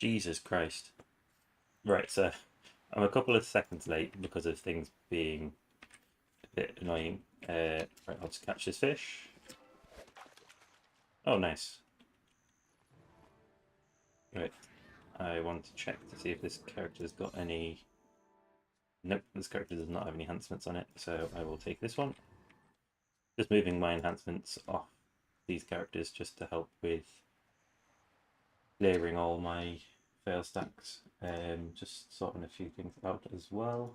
Jesus Christ. Right, so I'm a couple of seconds late because of things being a bit annoying. Right, I'll just catch this fish. Oh, nice. Right, I want to check to see if this character's got any... Nope, this character does not have any enhancements on it, so I will take this one. Just moving my enhancements off these characters just to help with clearing all my fail stacks. Just sorting a few things out as well.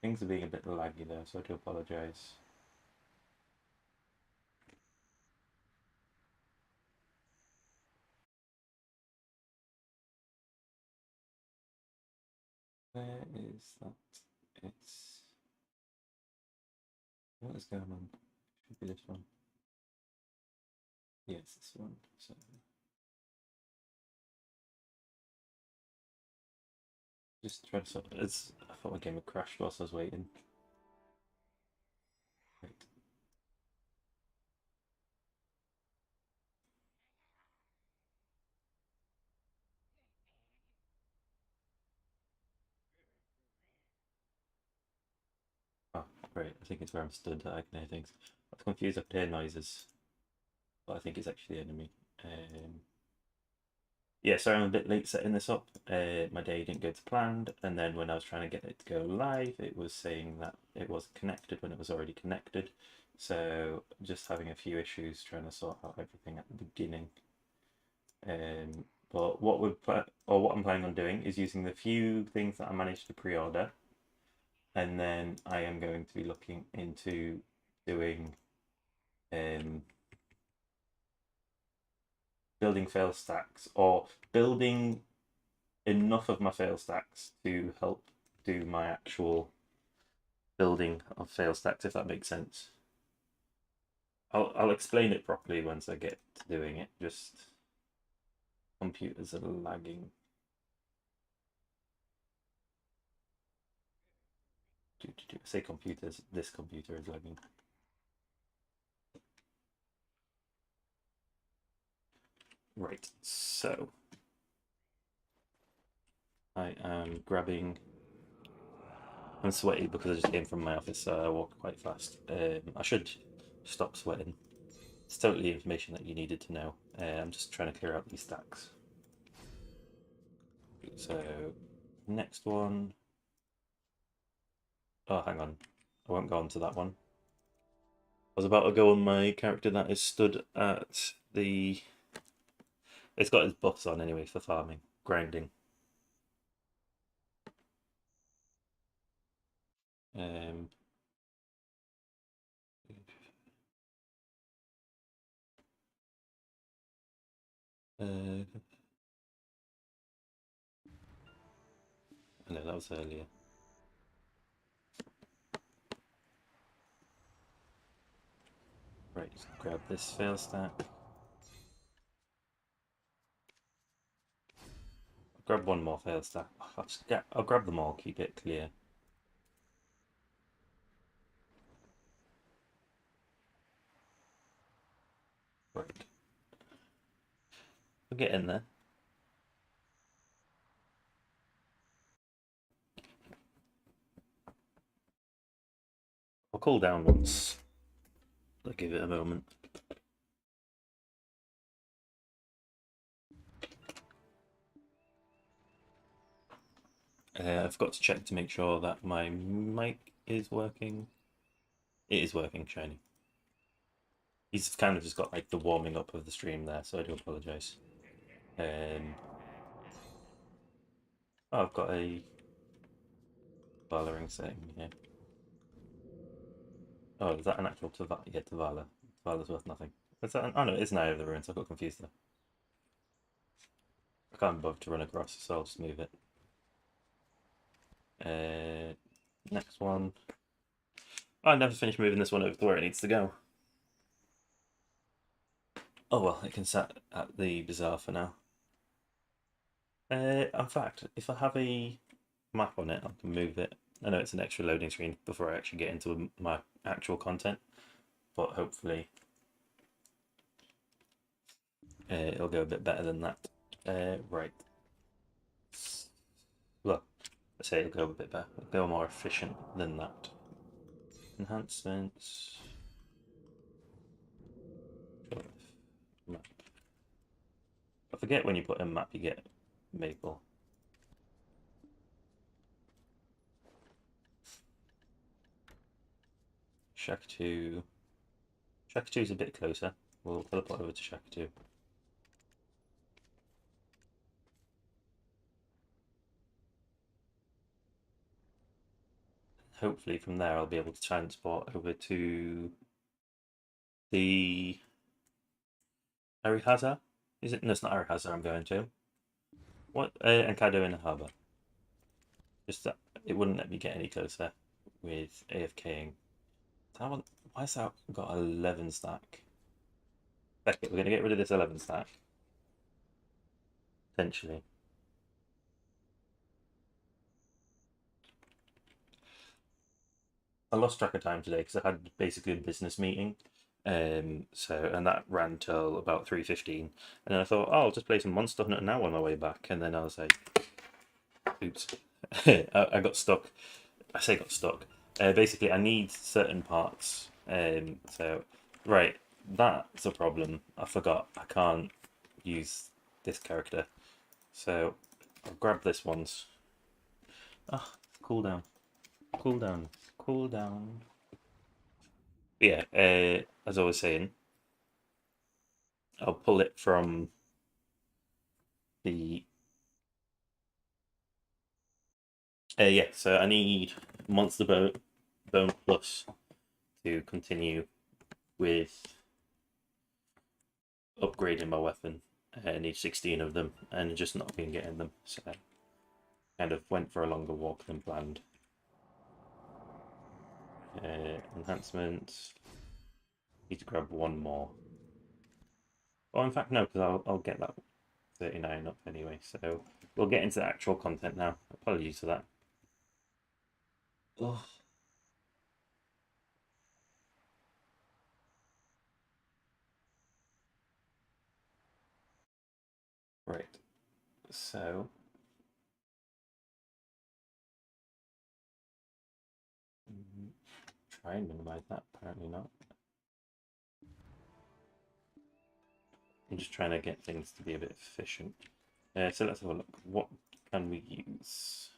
Things are being a bit laggy there, so I do apologise. Where is that? It's... What is going on? Should be this one. Yes, this one. So... Just trying to sort... It's... I thought my game had crashed whilst I was waiting. Right. Oh, great. I think it's where I'm stood that I can hear things. I was confused, I could hear noises. But I think it's actually the enemy. Yeah, sorry, I'm a bit late setting this up. My day didn't go to plan, and then when I was trying to get it to go live, it was saying that it wasn't connected when it was already connected. So just having a few issues trying to sort out everything at the beginning. But what what I'm planning on doing is using the few things that I managed to pre-order, and then I am going to be looking into doing building fail stacks or building enough of my fail stacks to help do my actual building of fail stacks, if that makes sense. I'll explain it properly once I get to doing it. Just computers are lagging. I say computers, this computer is lagging. Right, so I am grabbing... I'm sweaty because I just came from my office, so I walk quite fast. I should stop sweating. It's totally information that you needed to know. I'm just trying to clear out these stacks. So, next one. Oh, hang on. I won't go on to that one. I was about to go on my character that is stood at the... It's got his buffs on anyway for farming, grinding. Um, uh, I know that was earlier. Right, grab this fail stack. I'll grab one more fail stack. I'll grab them all, keep it clear. Right. We'll get in there. I'll cool down once. I'll give it a moment. I've got to check to make sure that my mic is working. It is working, shiny. He's kind of just got like the warming up of the stream there, so I do apologise. Oh, I've got a Valorant setting here. Oh, is that an actual Tavala? Yeah, Tavala. Tavala's worth nothing. Is that oh no, it is now over the ruins. I got confused there. I can't bother to run across, so I'll just move it. Next one. Oh, I never finished moving this one over to where it needs to go. Oh well, it can sit at the bazaar for now. In fact, if I have a map on it, I can move it. I know it's an extra loading screen before I actually get into my actual content, but hopefully it'll go a bit better than that. Right. Well, I say it'll go a bit better. It'll go more efficient than that. Enhancements. Map. I forget when you put a map, you get maple. Shack 2. Shack 2 is a bit closer. We'll teleport over to Shack 2. Hopefully from there I'll be able to transport over to the Arihaza. Is it? No, it's not Arihaza I'm going to. What? Encado in the harbour. Just that it wouldn't let me get any closer with AFKing. That one, why's that got 11 stack? Heck it, we're going to get rid of this 11 stack. Potentially. I lost track of time today because I had basically a business meeting. And that ran till about 3:15. And then I thought, oh, I'll just play some Monster Hunter now on my way back. And then I was like, oops. I got stuck. I say got stuck. Basically, I need certain parts. Right, that's a problem. I forgot. I can't use this character. So, I'll grab this once. Ah, cool down. Cool down. Cool down. Yeah, as I was saying, I'll pull it from the. Yeah, so I need Monster Bone Plus to continue with upgrading my weapon. I need 16 of them and just not been getting them, so kind of went for a longer walk than planned. Enhancements. Need to grab one more. Oh, in fact, no, because I'll get that 39 up anyway. So we'll get into the actual content now. Apologies for that. Oh. Right. So try and minimize that. Apparently not. I'm just trying to get things to be a bit efficient. So let's have a look. What can we use?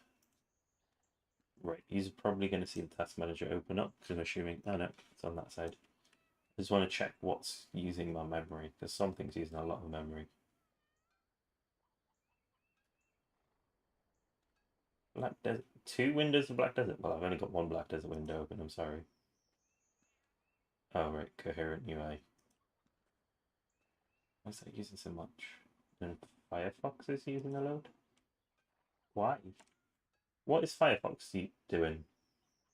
Right, he's probably going to see the task manager open up because I'm assuming. Oh no, it's on that side. I just want to check what's using my memory because something's using a lot of memory. Black Desert. 2 windows of Black Desert. Well, I've only got one Black Desert window open. I'm sorry. Oh right, coherent UI. Why is that using so much? And Firefox is using a load. Why? What is Firefox doing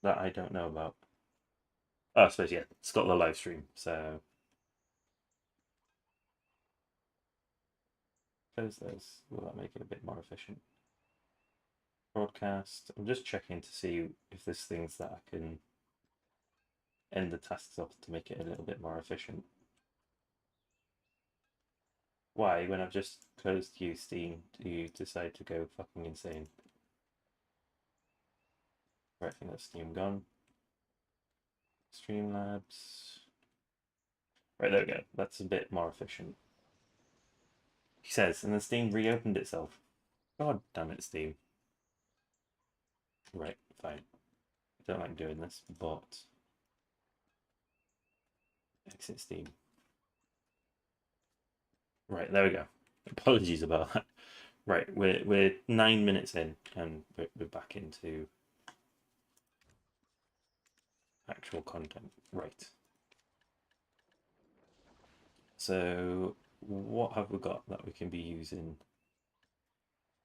that I don't know about? Oh, I suppose yeah, it's got the live stream. So close those. Will that make it a bit more efficient? Broadcast. I'm just checking to see if there's things that I can end the tasks off to make it a little bit more efficient. Why, when I've just closed you Steam, do you decide to go fucking insane? Right, I think that's Steam gone. Streamlabs. Right, there we go. That's a bit more efficient. He says, and then Steam reopened itself. God damn it, Steam. Right, fine. I don't like doing this, but exit Steam. Right, there we go. Apologies about that. Right, we're 9 minutes in, and we're back into actual content. Right. So what have we got that we can be using?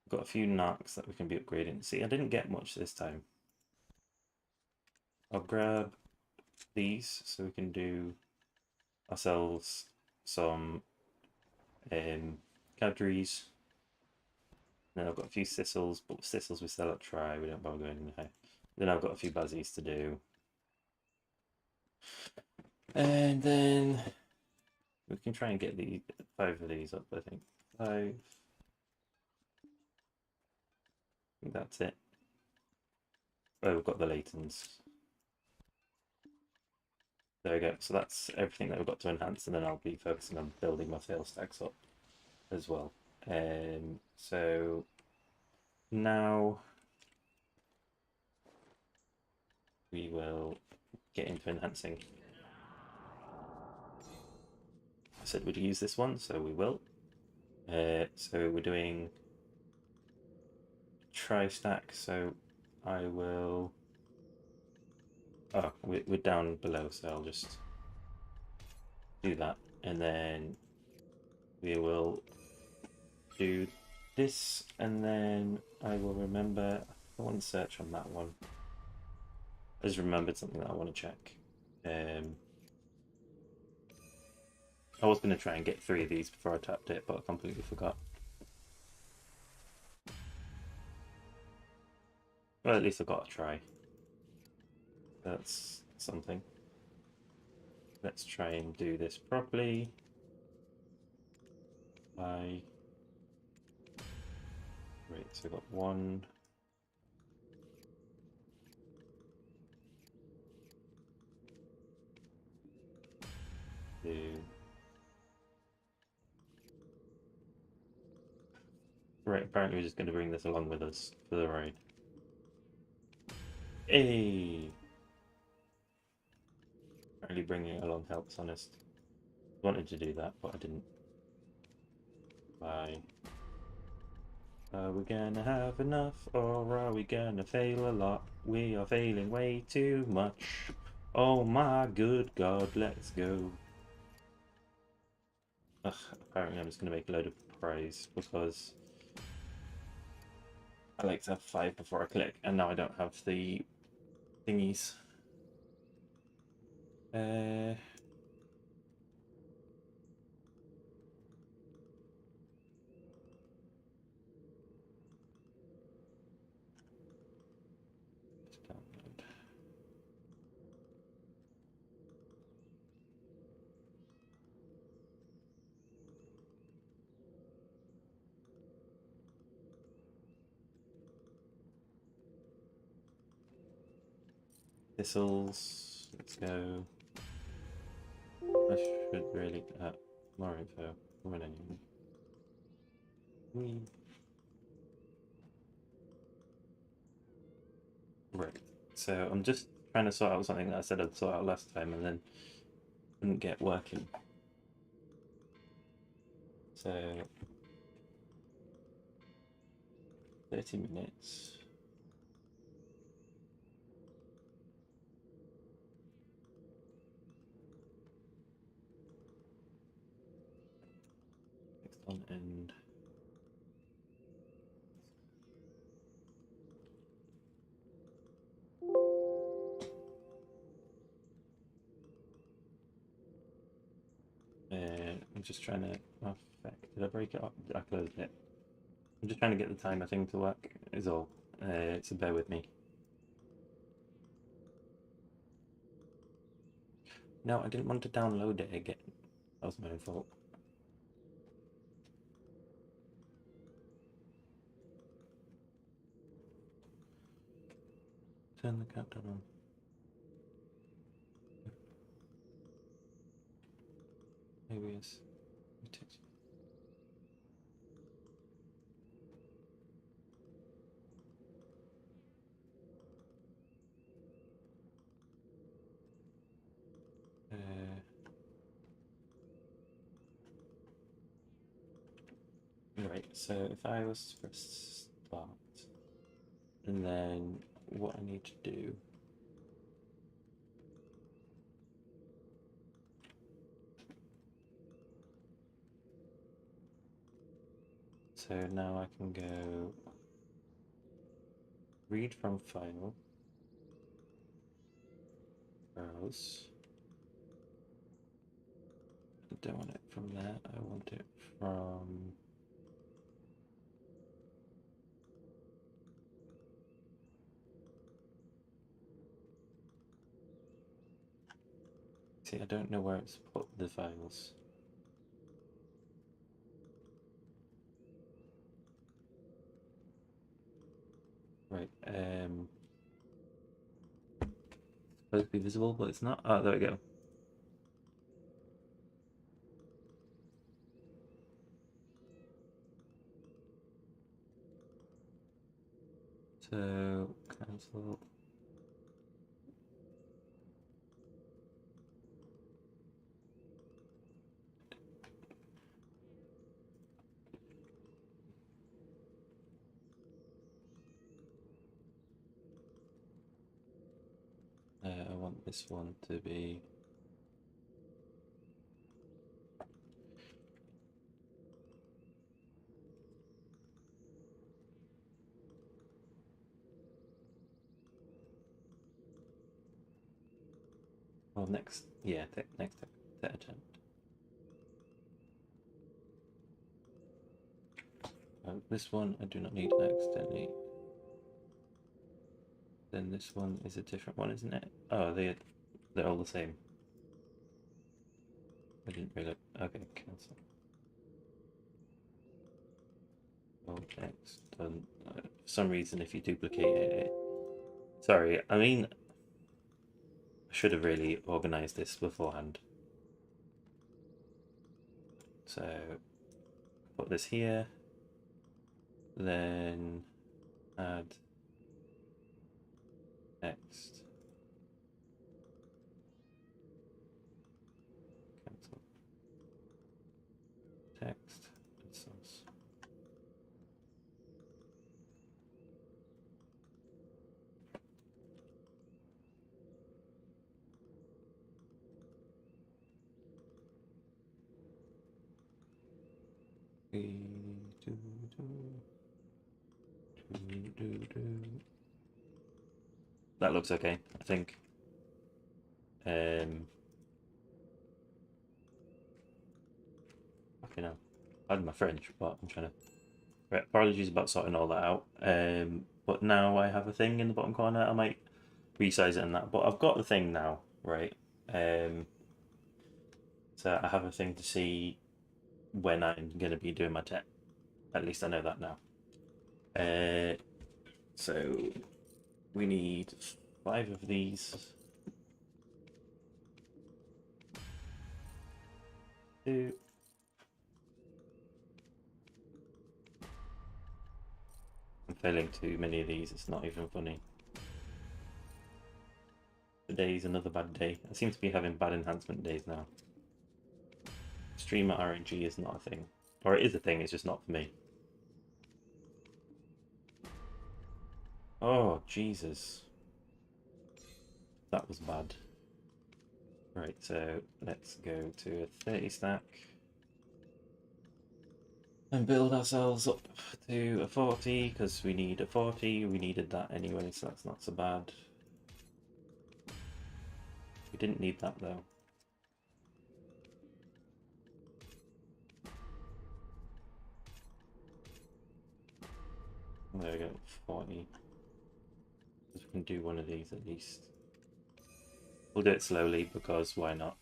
We've got a few narcs that we can be upgrading. See, I didn't get much this time. I'll grab these so we can do ourselves some cadres. Then I've got a few Sissels, but Sissels we still at try. We don't bother going in there. Then I've got a few Bazzies to do. And then We can try and get the 5 of these up, I think. 5. I think that's it. Oh, we've got the latents. There we go. So that's everything that we've got to enhance, and then I'll be focusing on building my fail stacks up as well. So now we will get into enhancing. I said we'd use this one, so we will. So we're doing tri-stack, so I will... Oh, we're down below, so I'll just do that. And then we will do this, and then I will remember... I want to search on that one. I just remembered something that I want to check. I was going to try and get 3 of these before I tapped it, but I completely forgot. Well, at least I got a try. That's something. Let's try and do this properly. Right, so we've got 1. 2. Right, apparently we're just going to bring this along with us for the ride. Hey! Apparently bringing it along helps, honest. Wanted to do that, but I didn't. Bye. Are we gonna have enough, or are we gonna fail a lot? We are failing way too much. Oh my good god, let's go. Ugh, apparently I'm just gonna make a load of praise because I like to have 5 before I click, and now I don't have the thingies. Download. Thistles, let's go. I should really more info. Right. So I'm just trying to sort out something that I said I'd sort out last time and then couldn't get working. So 30 minutes. Next on end. I'm just trying to... Oh, fuck. Did I break it up? I closed it. I'm just trying to get the timer thing to work, is all. So bear with me. No, I didn't want to download it again. That was my own fault. Turn the countdown on. Maybe it's... Right, so if I was to press start, and then what I need to do... So now I can go read from file, browse. I don't want it from there, I want it from... See, I don't know where it's put the files. Right. Supposed to be visible, but it's not. Oh, there we go. So cancel. I want this one to be. Well, next, yeah, next attempt. This one I do not need accidentally. Then this one is a different one, isn't it? Oh, they're all the same. I didn't really. Okay, cancel. Oh, next done. For some reason, if you duplicate it, sorry. I mean, I should have really organized this beforehand. So put this here, then add next. Cancel. Text and source. That looks okay, I think. Okay, now, pardon my French, but I'm trying to. Right, apologies about sorting all that out. But now I have a thing in the bottom corner. I might resize it and that, but I've got the thing now, right? So I have a thing to see when I'm gonna be doing my tech. At least I know that now. So we need 5 of these. 2. I'm failing too many of these. It's not even funny. Today's another bad day. I seem to be having bad enhancement days now. Streamer RNG is not a thing. Or it is a thing, it's just not for me. Oh, Jesus. That was bad. Right, so let's go to a 30 stack. And build ourselves up to a 40, because we need a 40. We needed that anyway, so that's not so bad. We didn't need that, though. There we go, 40. We can do one of these at least. We'll do it slowly, because why not?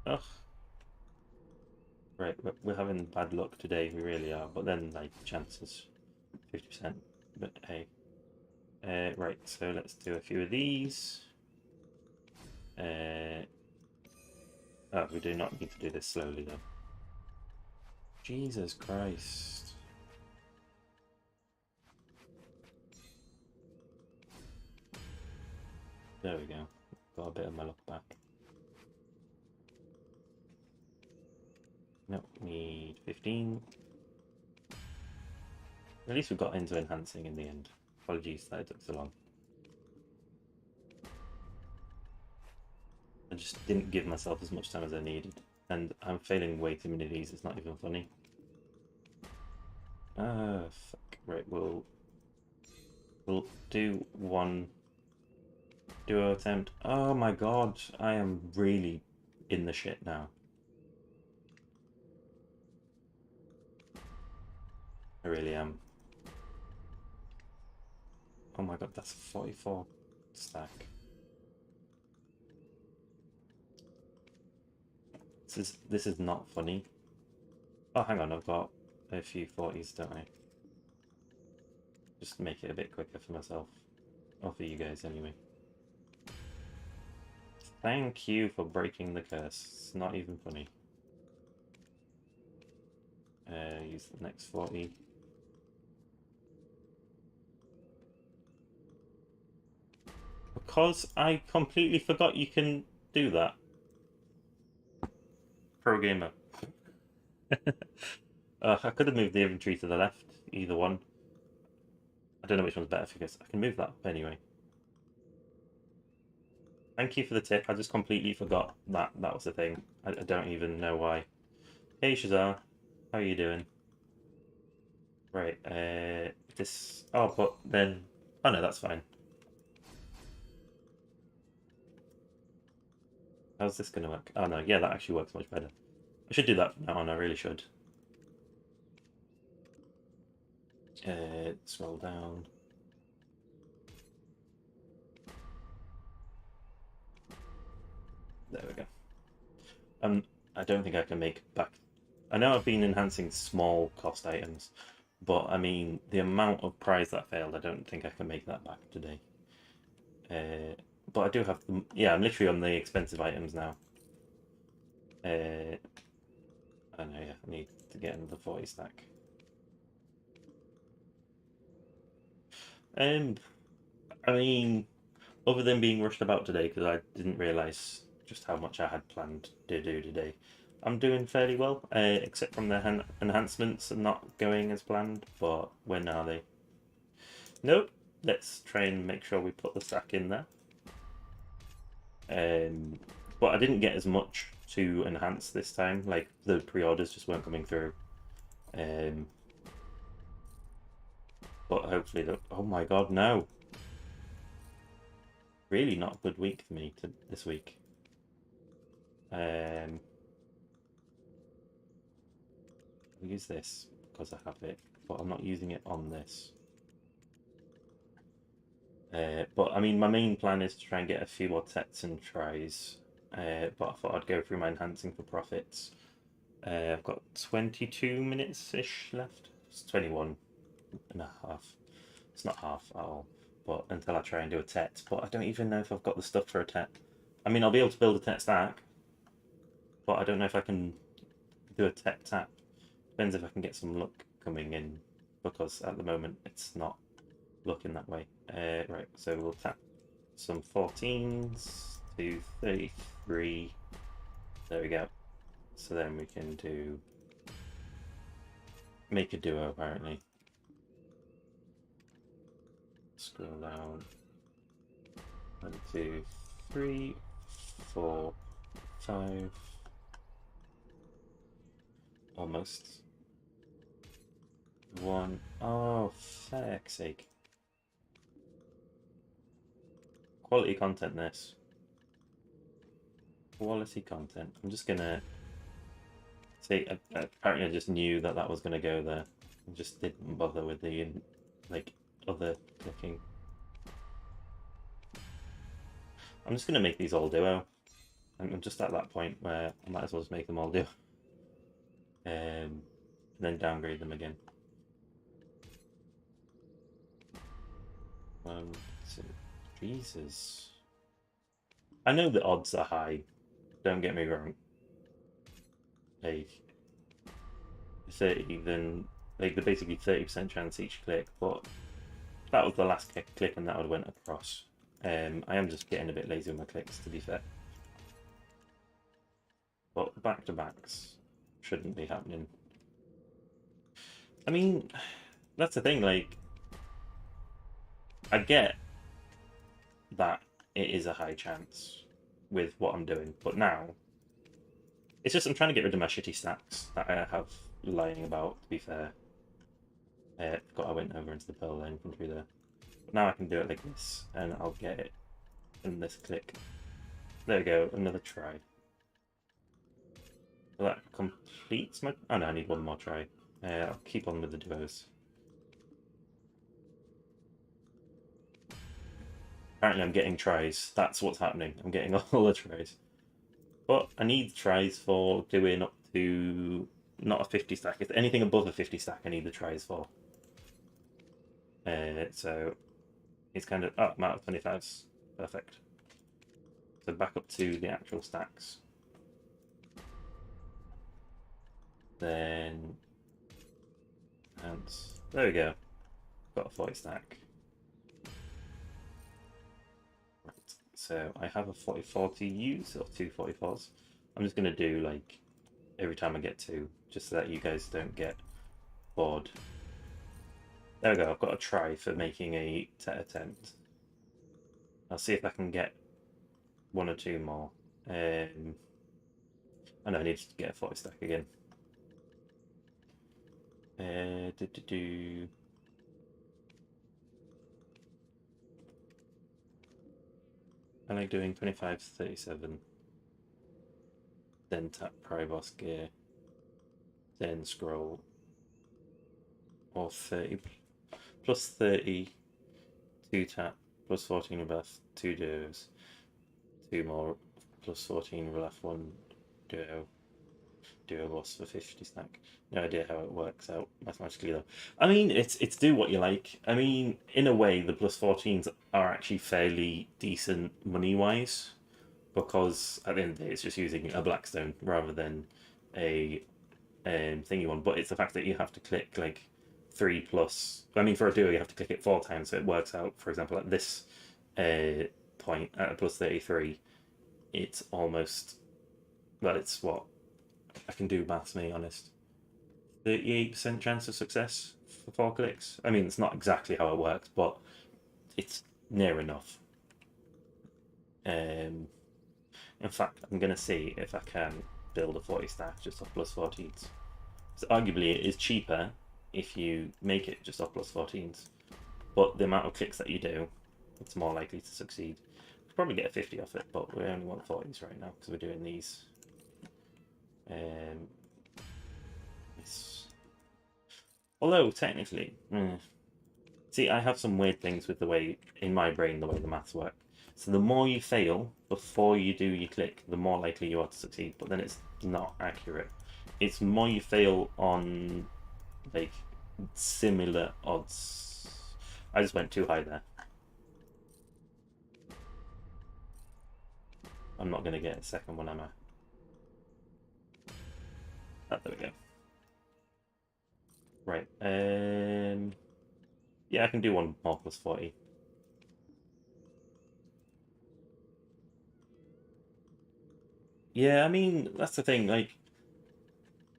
Ugh. Right, we're having bad luck today, we really are, but then, like, chances 50%, but hey. Right, so let's do a few of these. Oh, we do not need to do this slowly, though. Jesus Christ. There we go. Got a bit of my luck back. Nope, need 15. At least we got into enhancing in the end. Apologies that it took so long. I just didn't give myself as much time as I needed. And I'm failing way too many of these, it's not even funny. Ah, fuck. Right, we'll do one duo attempt. Oh my god, I am really in the shit now. I really am. Oh my god, that's a 44 stack. This is not funny. Oh, hang on, I've got a few 40s, don't I? Just make it a bit quicker for myself. Or for you guys, anyway. Thank you for breaking the curse. It's not even funny. Use the next 40. Because I completely forgot you can do that. Pro gamer. I could have moved the infantry to the left, either one. I don't know which one's better because I can move that up anyway. Thank you for the tip. I just completely forgot that was the thing. I don't even know why. Hey Shazar, how are you doing? Right, this... Oh, but then... Oh no, that's fine. How's this going to work? Oh no, yeah, that actually works much better. I should do that from now on, I really should. Scroll down. There we go. I don't think I can make back... I know I've been enhancing small cost items, but I mean, the amount of prize that failed, I don't think I can make that back today. But I do have... Yeah, I'm literally on the expensive items now. I know, yeah, I need to get another 40 stack. I mean, other than being rushed about today, because I didn't realise just how much I had planned to do today, I'm doing fairly well, except from the enhancements and not going as planned, but when are they? Nope, let's try and make sure we put the stack in there. But I didn't get as much to enhance this time, like the pre-orders just weren't coming through. But hopefully, oh my god, no! Really not a good week for me this week. I'll use this because I have it, but I'm not using it on this. But I mean, my main plan is to try and get a few more tets and tries. But I thought I'd go through my enhancing for profits. I've got 22 minutes-ish left. It's 21 and a half. It's not half at all. But until I try and do a tet. But I don't even know if I've got the stuff for a tet. I mean, I'll be able to build a tet stack. But I don't know if I can do a tet tap. Depends if I can get some luck coming in. Because at the moment, it's not looking that way. Right, so we'll tap some 14s to 33. There we go. So then we can do... Make a duo, apparently. Scroll down. 1, 2, 3, 4, 5. Almost. 1. Oh, feck's sake. Quality content, this. Quality content. I'm just gonna... See, apparently I just knew that that was gonna go there. I just didn't bother with the, like, other clicking. I'm just gonna make these all duo. I'm just at that point where I might as well just make them all duo. And then downgrade them again. 1, 2... Jesus. I know the odds are high, don't get me wrong. Like, 30, then, like, they're basically 30% chance each click, but that was the last click and that would have went across. I am just getting a bit lazy with my clicks, to be fair. But back-to-backs shouldn't be happening. I mean, that's the thing, like, I get that it is a high chance with what I'm doing, but now it's just I'm trying to get rid of my shitty stacks that I have lying about, to be fair. Forgot I went over into the pearl lane from through there. But now I can do it like this, and I'll get it in this click. There we go, another try. Well, that completes my... Oh no, I need one more try. I'll keep on with the duos. Apparently I'm getting tries. That's what's happening. I'm getting all the tries. But I need tries for doing up to not a 50 stack. It's anything above a 50 stack I need the tries for. So it's kind of... Oh, I'm out of 25s. Perfect. So back up to the actual stacks. Then... And there we go. Got a 40 stack. Right. So I have a 44 to use, or two 44s. I'm just going to do like every time I get two, just so that you guys don't get bored. There we go, I've got a try for making a TET attempt. I'll see if I can get one or two more. I know I need to get a 40 stack again. I like doing 25 to 37. Then tap Priboss gear. Then scroll. Or 30. Plus 30. 2 tap. Plus 14 rebuff. 2 duos. 2 more. Plus 14 rebuff. 1 duo. Duo boss for 50 stack. No idea how it works out mathematically though. I mean, it's do what you like. I mean, in a way, the plus 14s are actually fairly decent money-wise, because at the end of the day, it's just using a Blackstone rather than a thingy one. But it's the fact that you have to click like 3 plus. I mean, for a duo, you have to click it 4 times, so it works out. For example, at this point, at a plus 33, it's almost... Well, it's what? I can do maths, to be honest. 38% chance of success for 4 clicks. I mean, it's not exactly how it works, but it's near enough. In fact, I'm going to see if I can build a 40 stack just off plus 14s. So arguably, it is cheaper if you make it just off plus 14s, but the amount of clicks that you do, it's more likely to succeed. Could probably get a 50 off it, but we only want 40s right now because we're doing these. Although technically, see, I have some weird things with the way in my brain the way the maths work. So the more you fail before you do your click, the more likely you are to succeed. But then it's not accurate. It's more you fail on like similar odds. I just went too high there. I'm not going to get a second one, am I? Oh, there we go. Right. Yeah, I can do one more plus 40. Yeah, I mean, that's the thing, like,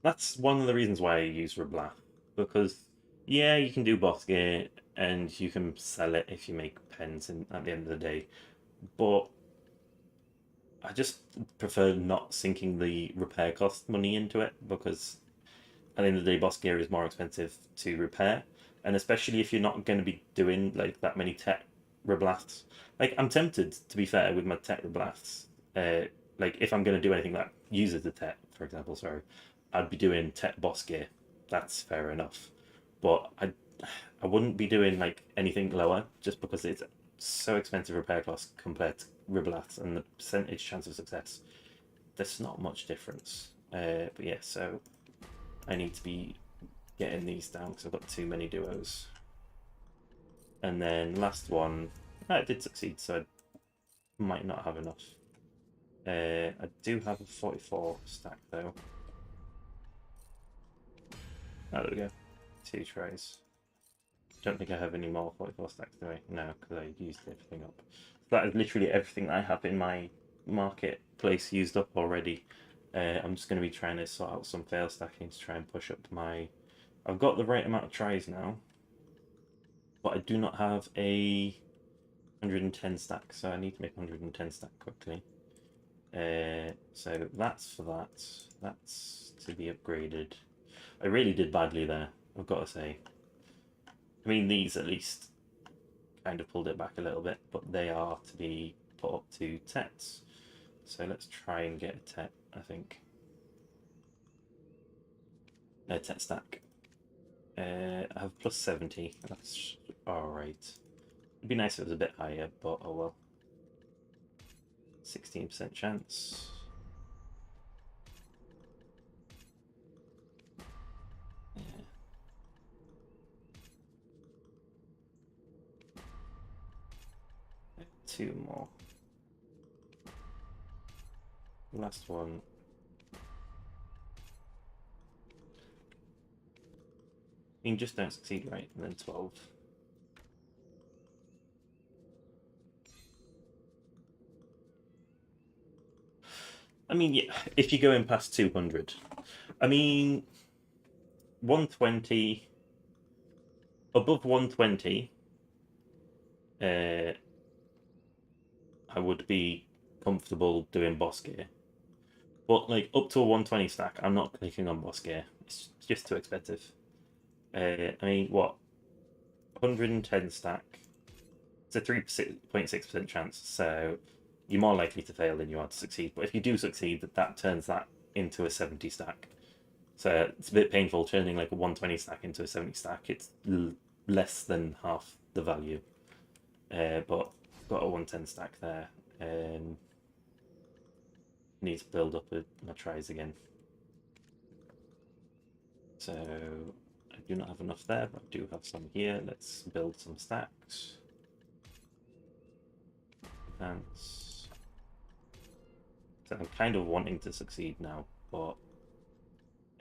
that's one of the reasons why I use Reblath, because, yeah, you can do boss gear, and you can sell it if you make pens at the end of the day, but I just prefer not sinking the repair cost money into it, because at the end of the day, boss gear is more expensive to repair, and especially if you're not going to be doing like that many tech reblasts. Like I'm tempted, to be fair, with my tech reblasts. Like if I'm going to do anything that uses the tech, for example, sorry, I'd be doing tech boss gear. That's fair enough, but I wouldn't be doing like anything lower just because it's so expensive repair cost compared to reblasts and the percentage chance of success. There's not much difference. But yeah, so I need to be getting these down because I've got too many duos. And then last one, it did succeed, so I might not have enough. I do have a 44 stack though. Oh, there we go. 2 tries. Don't think I have any more 44 stacks, do I? No, because I used everything up. So that is literally everything that I have in my marketplace used up already. I'm just going to be trying to sort out some fail stacking to try and push up my... I've got the right amount of tries now, but I do not have a 110 stack, so I need to make 110 stack quickly. So that's for that. That's to be upgraded. I really did badly there, I've got to say. I mean, these at least kind of pulled it back a little bit, but they are to be put up to tets. So let's try and get a tet, I think. A tet stack. I have plus 70. That's alright. It'd be nice if it was a bit higher, but oh well. 16% chance. 2 more. Last one. You just don't succeed, right? And then 12. I mean, yeah, if you go in past 200. I mean, 120. Above 120, I would be comfortable doing boss gear. But, like, up to a 120 stack, I'm not clicking on boss gear. It's just too expensive. I mean, what? 110 stack. It's a 3.6% chance, so you're more likely to fail than you are to succeed. But if you do succeed, that turns that into a 70 stack. So it's a bit painful turning like a 120 stack into a 70 stack. It's less than half the value. But got a 110 stack there. Need to build up my tries again. So I do not have enough there, but I do have some here. Let's build some stacks. Advance. So I'm kind of wanting to succeed now, but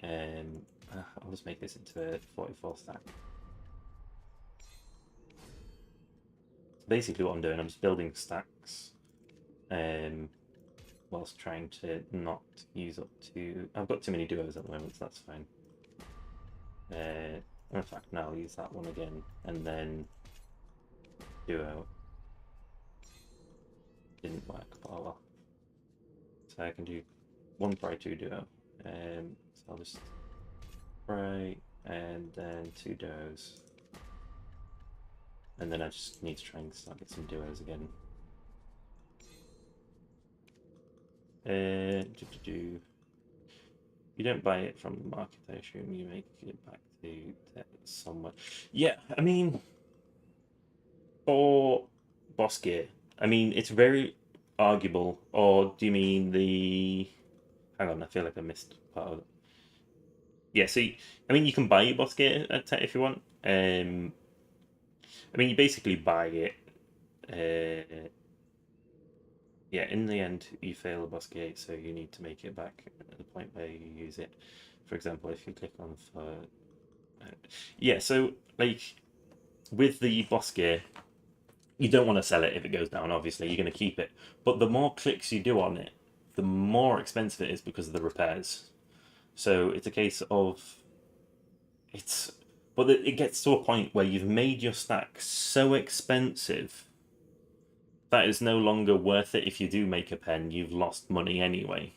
I'll just make this into a 44 stack. Basically what I'm doing, I'm just building stacks whilst trying to not use up too... I've got too many duos at the moment, so that's fine. In fact, now I'll use that one again, and then duo. Didn't work, oh well. So I can do 1 pry 2 duo. So I'll just pry, and then 2 duos. And then I just need to try and start get some duos again. You don't buy it from the market, I assume. You make it back to somewhere. Yeah, I mean, for boss gear, I mean, it's very arguable. Or do you mean the... Hang on, I feel like I missed part of it. Yeah, so, I mean, you can buy your boss gear at Tet if you want. I mean, you basically buy it. Yeah, in the end, you fail a boss gate, so you need to make it back at the point where you use it. For example, if you click on for... yeah, so, like, with the boss gear, you don't want to sell it if it goes down, obviously. You're going to keep it. But the more clicks you do on it, the more expensive it is because of the repairs. So it's a case of... It's... But it gets to a point where you've made your stack so expensive that is no longer worth it. If you do make a pen, you've lost money anyway.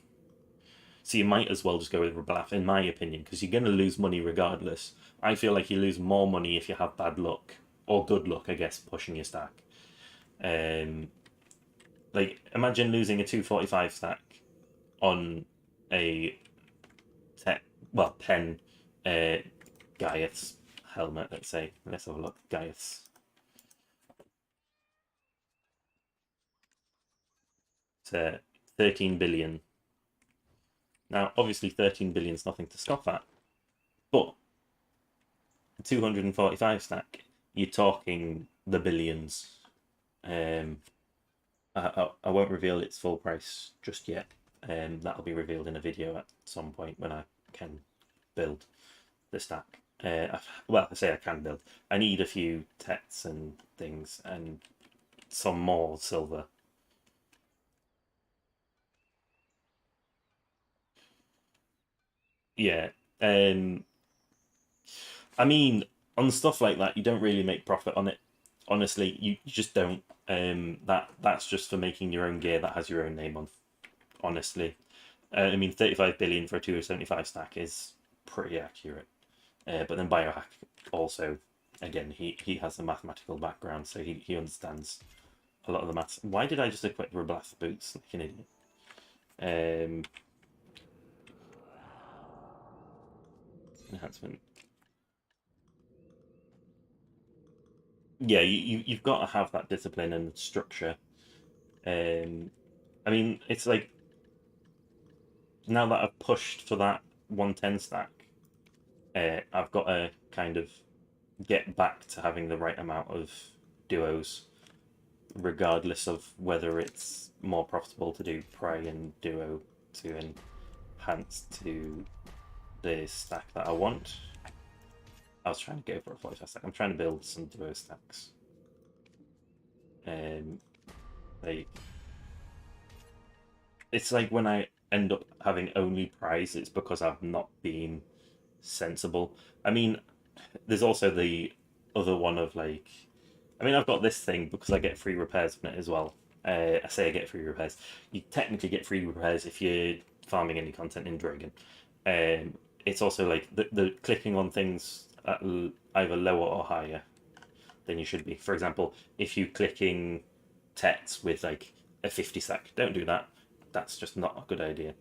So you might as well just go with Reblath, in my opinion, because you're going to lose money regardless. I feel like you lose more money if you have bad luck, or good luck, I guess, pushing your stack. Like, imagine losing a 245 stack on a pen Gaiath's helmet, let's say. Let's have a look. Gaiath's. It's 13 billion. Now, obviously, 13 billion is nothing to scoff at, but 245 stack, you're talking the billions. I won't reveal its full price just yet. That'll be revealed in a video at some point when I can build the stack. Well, I say I can build. I need a few tets and things and some more silver. Yeah. I mean, on stuff like that, you don't really make profit on it. Honestly, you just don't. That's just for making your own gear that has your own name on. Honestly, I mean, 35 billion for a 275 stack is pretty accurate. But then Biohack also, again, he has a mathematical background, so he understands a lot of the maths. Why did I just equip Reblath boots like an idiot? Enhancement. Yeah, you've got to have that discipline and structure. I mean, it's like now that I've pushed for that 110 stack, I've got to kind of get back to having the right amount of duos. regardless of whether it's more profitable to do Pry and Duo to enhance to the stack that I want. I was trying to go for a 45 stack. I'm trying to build some Duo stacks. Like, it's like when I end up having only Prize, it's because I've not been sensible. I mean, there's also the other one of like, I mean, I've got this thing because I get free repairs from it as well. I say I get free repairs. You technically get free repairs if you're farming any content in Dragon. It's also like the clicking on things at either lower or higher than you should be. For example, if you're clicking Tets with like a 50 stack, don't do that. That's just not a good idea.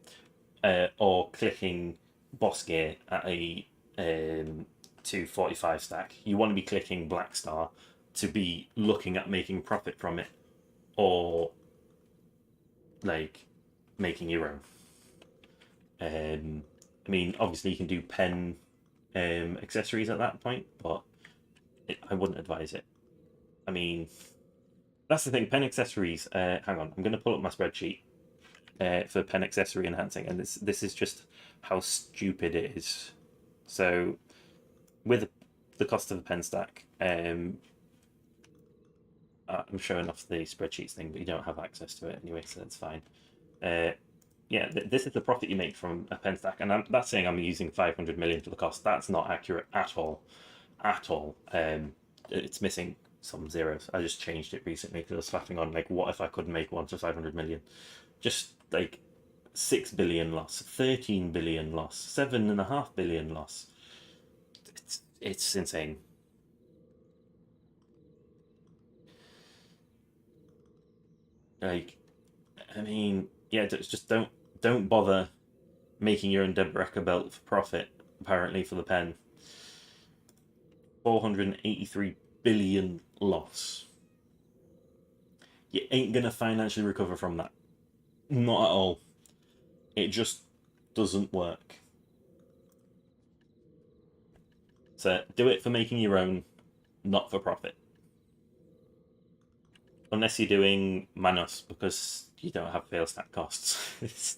Or clicking boss gear at a 245 stack. You want to be clicking Black Star to be looking at making profit from it, or like making your own. I mean, obviously you can do pen accessories at that point, but I wouldn't advise it. I mean, that's the thing. Pen accessories. Hang on, I'm going to pull up my spreadsheet for pen accessory enhancing, and this is just how stupid it is. So, with the cost of a pen stack, I'm showing off the spreadsheets thing, but you don't have access to it anyway, so that's fine. Yeah, this is the profit you make from a pen stack, and that's saying I'm using 500 million for the cost. That's not accurate at all, at all. It's missing some zeros. I just changed it recently because I was faffing on like, what if I could make one for 500 million? Just like 6 billion loss, 13 billion loss, 7.5 billion loss. It's insane. Like, I mean, yeah, just don't bother making your own Debreka belt for profit. Apparently, for the pen, 483 billion loss. You ain't gonna financially recover from that. Not at all. It just doesn't work. So do it for making your own, not for profit. Unless you're doing Manos because you don't have fail stack costs. it's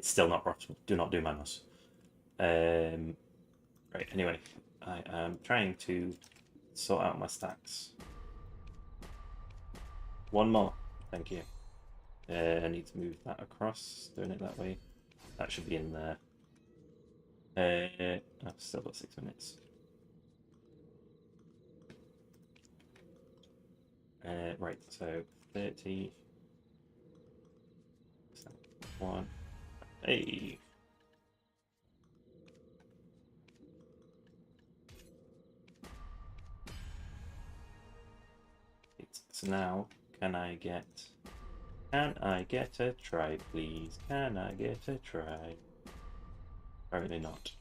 still not profitable. Do not do Manos. Right, anyway, I am trying to sort out my stacks. One more, thank you. I need to move that across, doing it that way. That should be in there. I've still got 6 minutes. Right, so 30. One. Hey. So now, can I get a try, please? Can I get a try? Apparently not.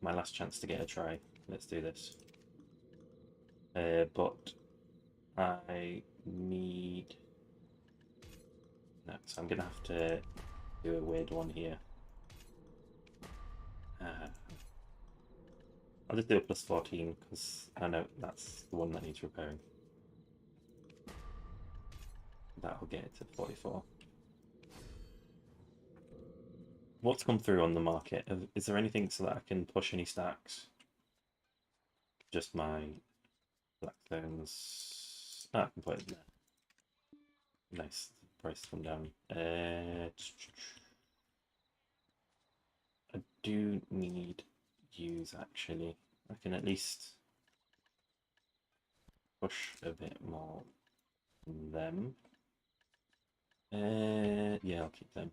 My last chance to get a try. Let's do this. But I need... No, so I'm gonna have to do a weird one here. I'll just do a plus 14 because I know that's the one that needs repairing. That'll get it to 44. What's come through on the market? Is there anything so that I can push any stacks? Just my Blackstones. Ah, I can put it in there. Nice. Price come down. I do need use actually. I can at least push a bit more than them. Yeah, I'll keep them.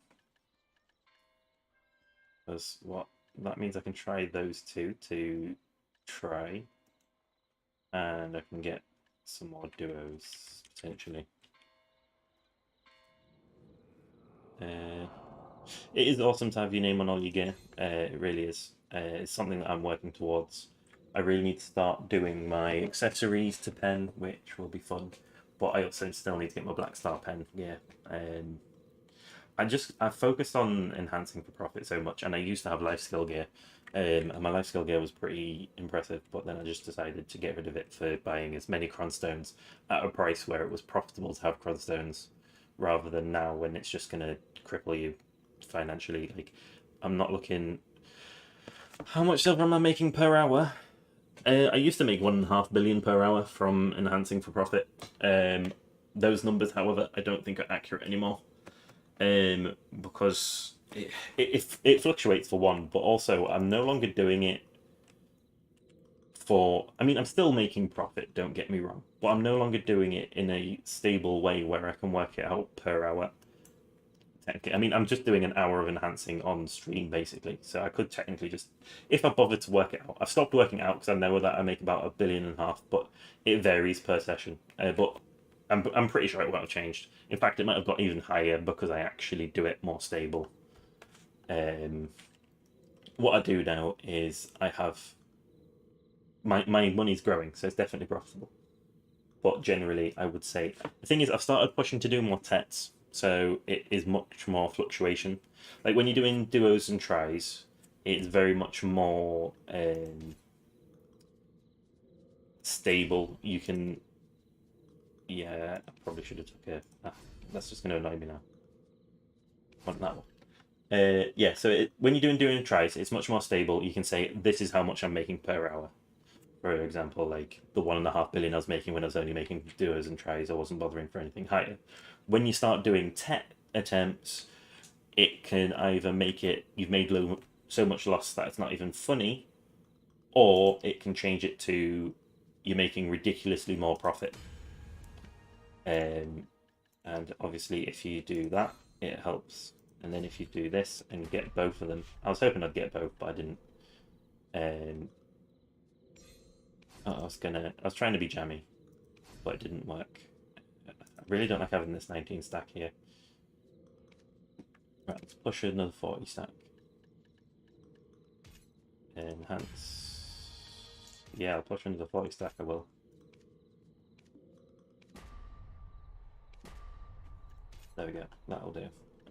Because what that means, I can try those two to try, and I can get some more duos potentially. It is awesome to have your name on all your gear. It really is. It's something that I'm working towards. I really need to start doing my accessories to pen, which will be fun. But I also still need to get my Black Star pen. Yeah. I focused on enhancing for profit so much, and I used to have life skill gear, and my life skill gear was pretty impressive. But then I just decided to get rid of it for buying as many cronstones at a price where it was profitable to have cronstones, rather than now when it's just gonna cripple you financially. Like, I'm not looking. How much silver am I making per hour? I used to make 1.5 billion per hour from enhancing for profit. Those numbers, however, I don't think are accurate anymore. Because it fluctuates for one, but also I'm no longer doing it for. I mean, I'm still making profit. Don't get me wrong, but I'm no longer doing it in a stable way where I can work it out per hour. I mean, I'm just doing an hour of enhancing on stream basically, so I could technically just, if I bothered to work it out. I've stopped working it out because I know that I make about 1.5 billion, but it varies per session. But I'm pretty sure it won't have changed. In fact, it might have got even higher because I actually do it more stable. What I do now is I have my money's growing, so it's definitely profitable. But generally, I would say the thing is I've started pushing to do more tets, so it is much more fluctuation. Like when you're doing duos and tries, it's very much more stable. You can, yeah, I probably should have took a. That's just going to annoy me now. Want that one. Yeah, so when you're doing tries, it's much more stable. You can say this is how much I'm making per hour. For example, like the 1.5 billion I was making when I was only making duos and tries, I wasn't bothering for anything higher. When you start doing tet attempts, it can either make it you've made so much loss that it's not even funny, or it can change it to you're making ridiculously more profit. And obviously, if you do that, it helps. And then if you do this and get both of them, I was hoping I'd get both, but I didn't. I was trying to be jammy, but it didn't work. I really don't like having this 19 stack here. Right, let's push another 40 stack. Enhance. Yeah, I'll push another 40 stack, I will. There we go, that'll do.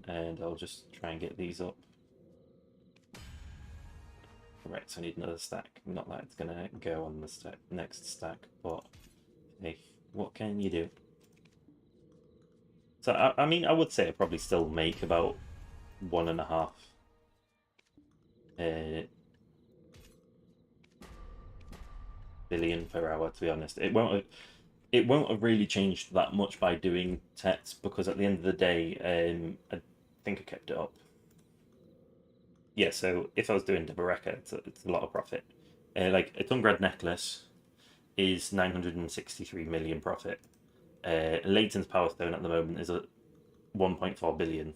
And I'll just try and get these up. Right, so I need another stack. Not that it's gonna go on the next stack, but hey, what can you do? So I mean, I would say I probably still make about 1.5 billion per hour. To be honest, it won't have really changed that much by doing tets because at the end of the day, I think I kept it up. Yeah, so if I was doing Deboreka, it's a lot of profit. Like a Tungrad necklace is 963 million profit. Leighton's Power Stone at the moment is at 1.4 billion.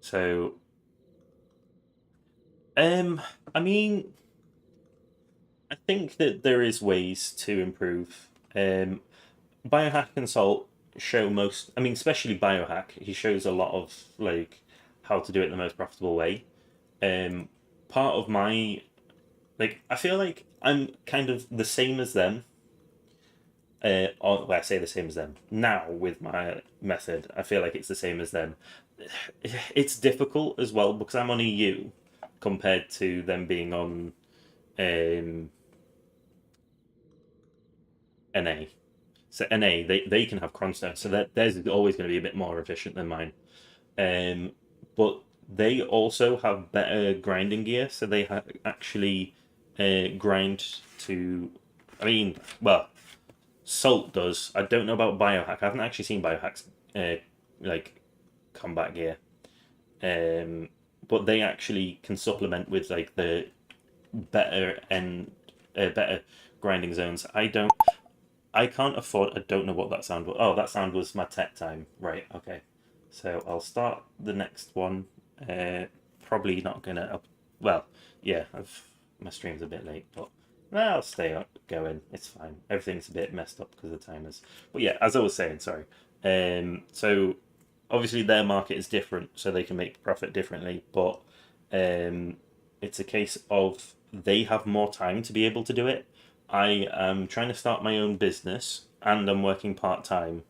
So, I mean, I think that there is ways to improve. Biohack and Salt show most. I mean, especially Biohack. He shows a lot of like how to do it the most profitable way. Part of my like, I feel like I'm kind of the same as them. Or well, I say the same as them now with my method. I feel like it's the same as them. It's difficult as well because I'm on EU compared to them being on NA. So NA, they can have cronstone, so that theirs is always going to be a bit more efficient than mine. But they also have better grinding gear, so they actually grind to. I mean, well, Salt does. I don't know about Biohack. I haven't actually seen Biohack's like combat gear. But they actually can supplement with like the better grinding zones. I can't afford. I don't know what that sound was. Oh, that sound was my tech time. Right. Okay. So I'll start the next one. Probably not gonna. Well, yeah. My stream's a bit late, but I'll stay up going. It's fine. Everything's a bit messed up because of the timers. But yeah, as I was saying, sorry. So obviously their market is different, so they can make profit differently. But it's a case of they have more time to be able to do it. I am trying to start my own business and I'm working part time.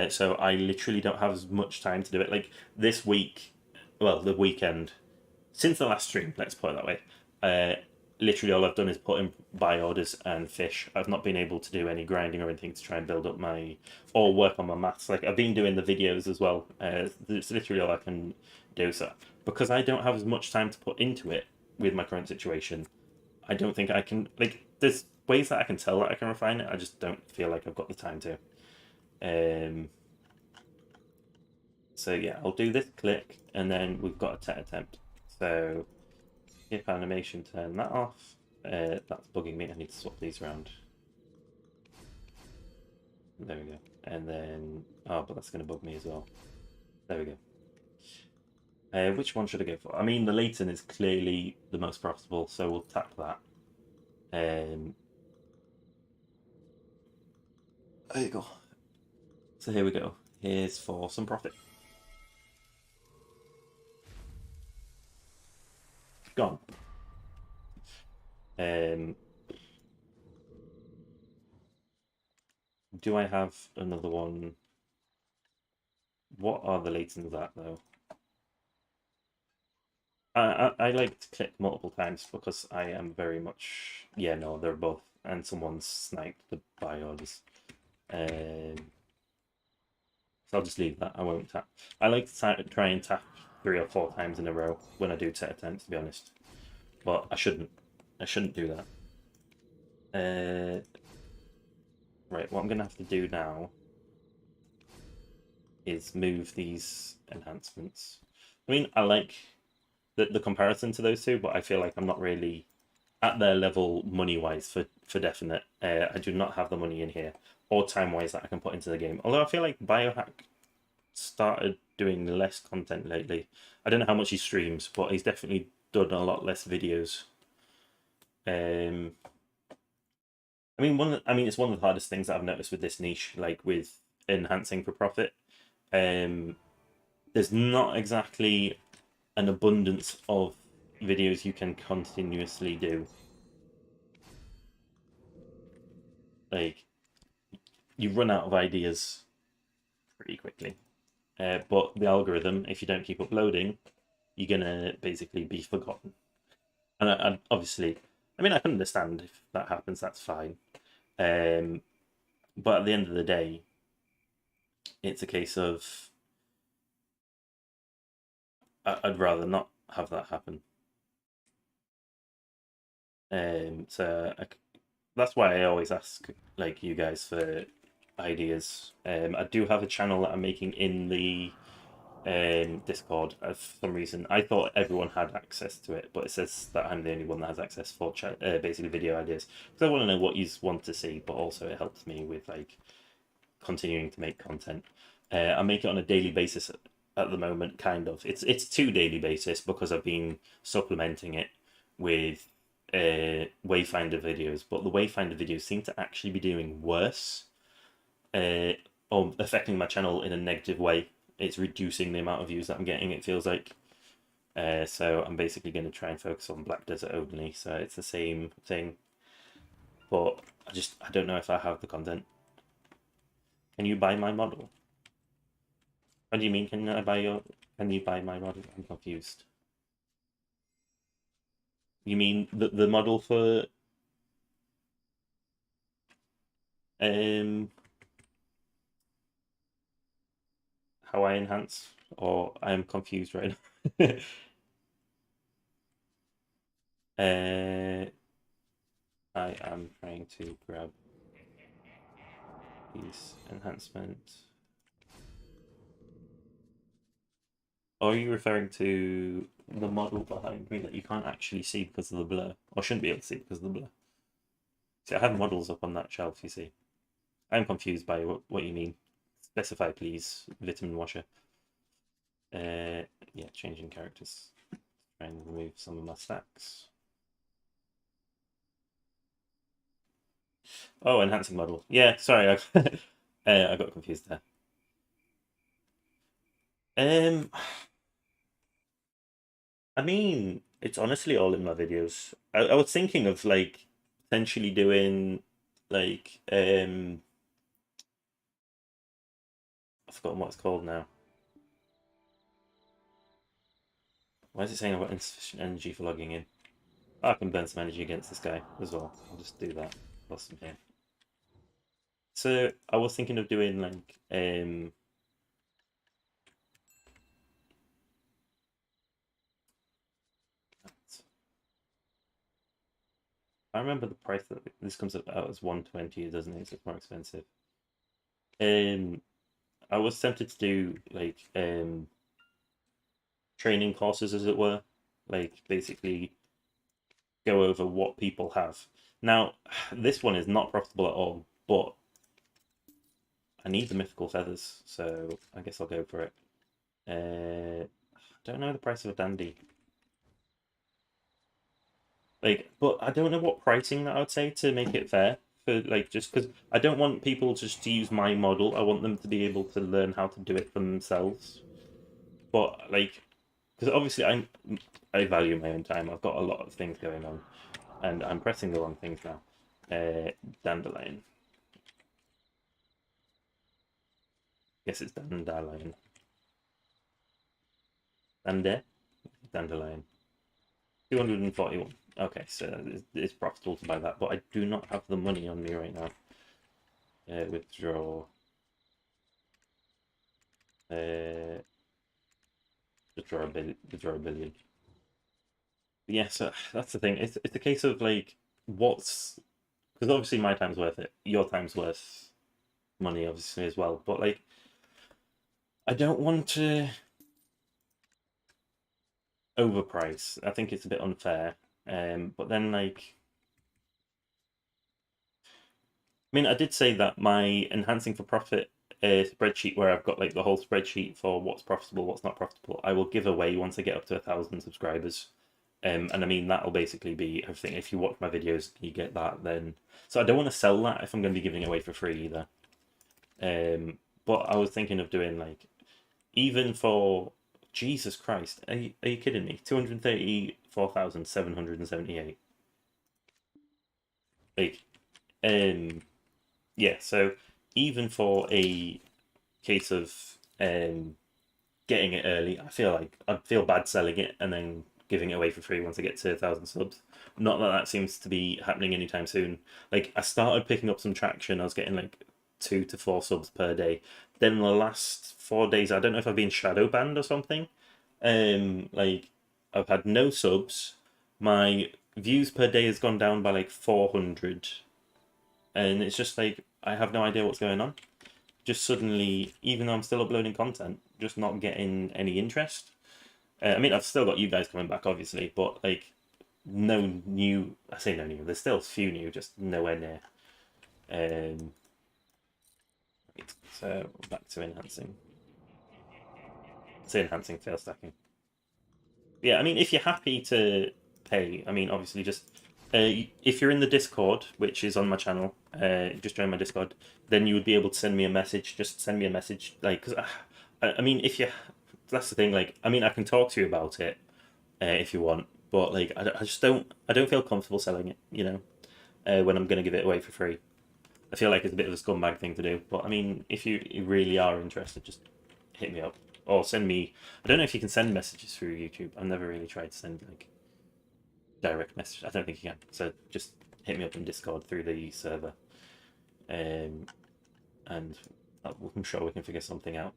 So I literally don't have as much time to do it. Like this week, well, the weekend since the last stream, let's put it that way. Literally all I've done is put in buy orders and fish. I've not been able to do any grinding or anything to try and build up my or work on my maths. Like I've been doing the videos as well. It's literally all I can do. So because I don't have as much time to put into it with my current situation, I don't think I can. Like there's ways that I can tell that I can refine it. I just don't feel like I've got the time to. Um, so yeah, I'll do this click, and then we've got a tet attempt. So skip animation, turn that off. That's bugging me. I need to swap these around. There we go. And then, oh, but that's going to bug me as well. There we go. Which one should I go for? I mean, the Leighton is clearly the most profitable, so we'll tap that. There you go. So here we go. Here's for some profit. Gone. Do I have another one? What are the Leightons at, though? I like to click multiple times because I am very much... Yeah, no, they're both. And someone's sniped the buy orders. So I'll just leave that. I won't tap. I like to try and tap 3 or 4 times in a row when I do tet attempts, to be honest. But I shouldn't. I shouldn't do that. Right, what I'm going to have to do now is move these enhancements. I mean, I like the comparison to those two, but I feel like I'm not really at their level money-wise for definite. I do not have the money in here or time-wise that I can put into the game. Although I feel like Biohack started doing less content lately. I don't know how much he streams, but he's definitely done a lot less videos. I mean, it's one of the hardest things that I've noticed with this niche, like with enhancing for profit. There's not exactly an abundance of videos you can continuously do. Like, you run out of ideas pretty quickly. But the algorithm, if you don't keep uploading, you're gonna basically be forgotten. And obviously, I mean, I can understand if that happens. That's fine. But at the end of the day, it's a case of I'd rather not have that happen. So that's why I always ask like you guys for ideas. I do have a channel that I'm making in the Discord. For some reason, I thought everyone had access to it, but it says that I'm the only one that has access for basically video ideas. Because I want to know what you want to see, but also it helps me with like continuing to make content. I make it on a daily basis at the moment, kind of. It's 2 daily basis because I've been supplementing it with Wayfinder videos, but the Wayfinder videos seem to actually be doing worse, or affecting my channel in a negative way. It's reducing the amount of views that I'm getting, it feels like. So I'm basically going to try and focus on Black Desert only. So it's the same thing, but I don't know if I have the content. Can you buy my model? What do you mean? Can you buy my model? I'm confused. You mean the model for um how I enhance, or I am confused right now. I am trying to grab these enhancements. Are you referring to the model behind me that you can't actually see because of the blur, or shouldn't be able to see because of the blur? See, I have models up on that shelf. You see, I'm confused by what you mean. Specify, please, vitamin washer. Yeah, changing characters. Try and remove some of my stacks. Oh, enhancing model. Yeah, sorry, I got confused there. Um, I mean, it's honestly all in my videos. I was thinking of like potentially doing like forgotten what it's called now. Why is it saying I've got insufficient energy for logging in? I can burn some energy against this guy as well. I'll just do that whilst I'm here. So I was thinking of doing like I remember the price that this comes out as 120, doesn't it? So it's more expensive. I was tempted to do like training courses, as it were, like basically go over what people have. Now, this one is not profitable at all, but I need the mythical feathers, so I guess I'll go for it. I don't know the price of a dandy. Like, but I don't know what pricing that I would say to make it fair. For like, just because I don't want people just to use my model, I want them to be able to learn how to do it for themselves. But like, because obviously I value my own time. I've got a lot of things going on, and I'm pressing the wrong things now. Dandelion. Yes, it's dandelion. Dandelion. 241. Okay, so it's profitable to buy that, but I do not have the money on me right now. Withdraw. Withdraw a billion. Withdraw a billion. But yeah, so that's the thing. It's a case of like, what's because obviously my time's worth it. Your time's worth money, obviously as well. But like, I don't want to overprice. I think it's a bit unfair. But then like, I mean, I did say that my enhancing for profit spreadsheet, where I've got like the whole spreadsheet for what's profitable, what's not profitable, I will give away once I get up to 1,000 subscribers. And I mean that'll basically be everything. If you watch my videos, you get that. Then, so I don't want to sell that if I'm going to be giving it away for free either. But I was thinking of doing like, even for Jesus Christ, are you kidding me? 234,778. Like, yeah. So even for a case of getting it early, I feel like I'd feel bad selling it and then giving it away for free once I get to 1,000 subs. Not that that seems to be happening anytime soon. Like, I started picking up some traction. I was getting like 2 to 4 subs per day. Then in the last 4 days, I don't know if I've been shadow banned or something. Like, I've had no subs. My views per day has gone down by like 400, and it's just like I have no idea what's going on. Just suddenly, even though I'm still uploading content, just not getting any interest. I mean, I've still got you guys coming back, obviously, but like no new. I say no new. There's still a few new, just nowhere near. Um, right, so back to enhancing. Say enhancing fail stacking. Yeah, I mean, if you're happy to pay, I mean, obviously, just if you're in the Discord, which is on my channel, just join my Discord. Then you would be able to send me a message. Just send me a message, like, because I mean, if you, that's the thing. Like, I mean, I can talk to you about it if you want, but like, I just I don't feel comfortable selling it. When I'm going to give it away for free. I feel like it's a bit of a scumbag thing to do. But I mean, if you really are interested, just hit me up or send me. I don't know if you can send messages through YouTube. I've never really tried to send like direct message. I don't think you can. So just hit me up in Discord through the server, and I'm sure we can figure something out.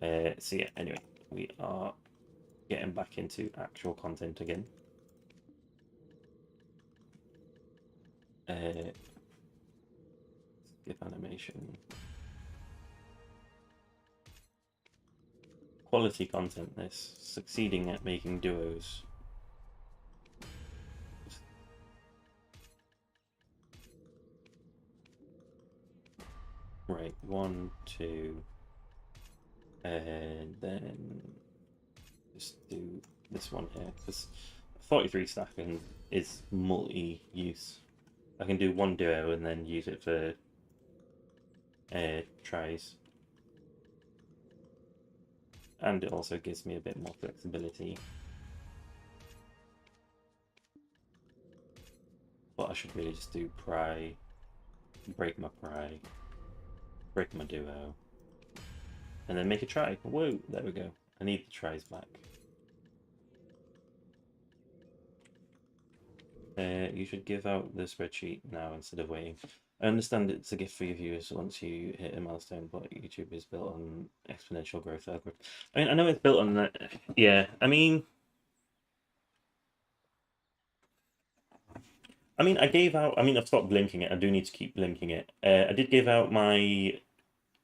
So yeah. Anyway, we are getting back into actual content again. Skip animation. Quality content. This succeeding at making duos. Right, 1, 2, and then just do this one here, because 43 stacking is multi-use. I can do one duo and then use it for tries. And it also gives me a bit more flexibility. But I should really just do pry, break my pry, break my duo. and then make a try. Whoa, there we go. I need the tries back. You should give out the spreadsheet now instead of waiting. I understand it's a gift for your viewers once you hit a milestone, but YouTube is built on exponential growth algorithm. I mean, I know it's built on that. Yeah, I mean, I gave out. I mean, I've stopped blinking it. I do need to keep blinking it. I did give out my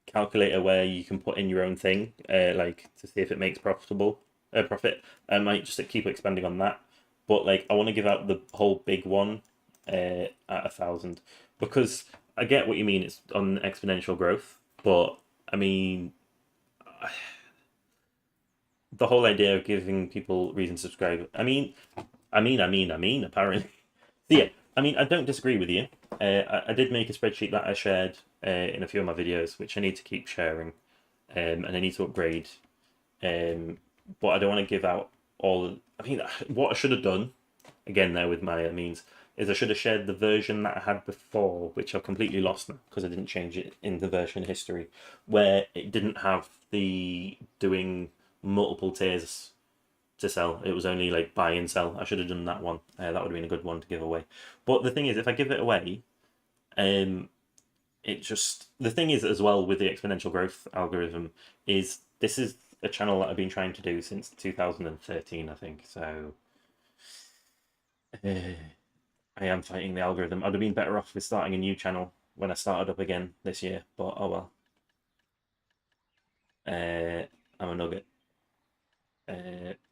calculator where you can put in your own thing, like to see if it makes profit. I might just keep expanding on that, but like I want to give out the whole big one at 1,000 because I get what you mean. It's on exponential growth, but I mean the whole idea of giving people reason to subscribe. Apparently, so yeah. I mean, I don't disagree with you. I did make a spreadsheet that I shared in a few of my videos, which I need to keep sharing, and I need to upgrade. But I don't want to give out all. I mean, what I should have done, again, there with my means, is I should have shared the version that I had before, which I've completely lost now because I didn't change it in the version history, where it didn't have the doing multiple tiers to sell. It was only like buy and sell. I should have done that one. That would have been a good one to give away. But the thing is, if I give it away, it just the thing is as well with the exponential growth algorithm is this is a channel that I've been trying to do since 2013, I think. So I am fighting the algorithm. I'd have been better off with starting a new channel when I started up again this year. But oh well. I'm a nugget.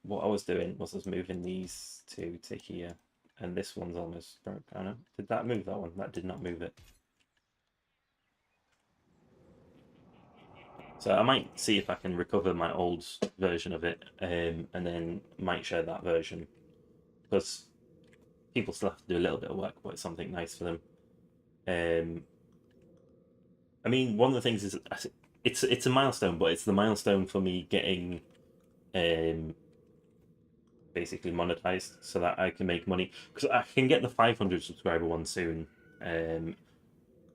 What I was doing was moving these two to here, and this one's almost broke. I know. Did that move that one? That did not move it. So I might see if I can recover my old version of it, and then might share that version because people still have to do a little bit of work, but it's something nice for them. I mean, one of the things is it's a milestone, but it's the milestone for me getting basically monetized so that I can make money because I can get the 500 subscriber one soon.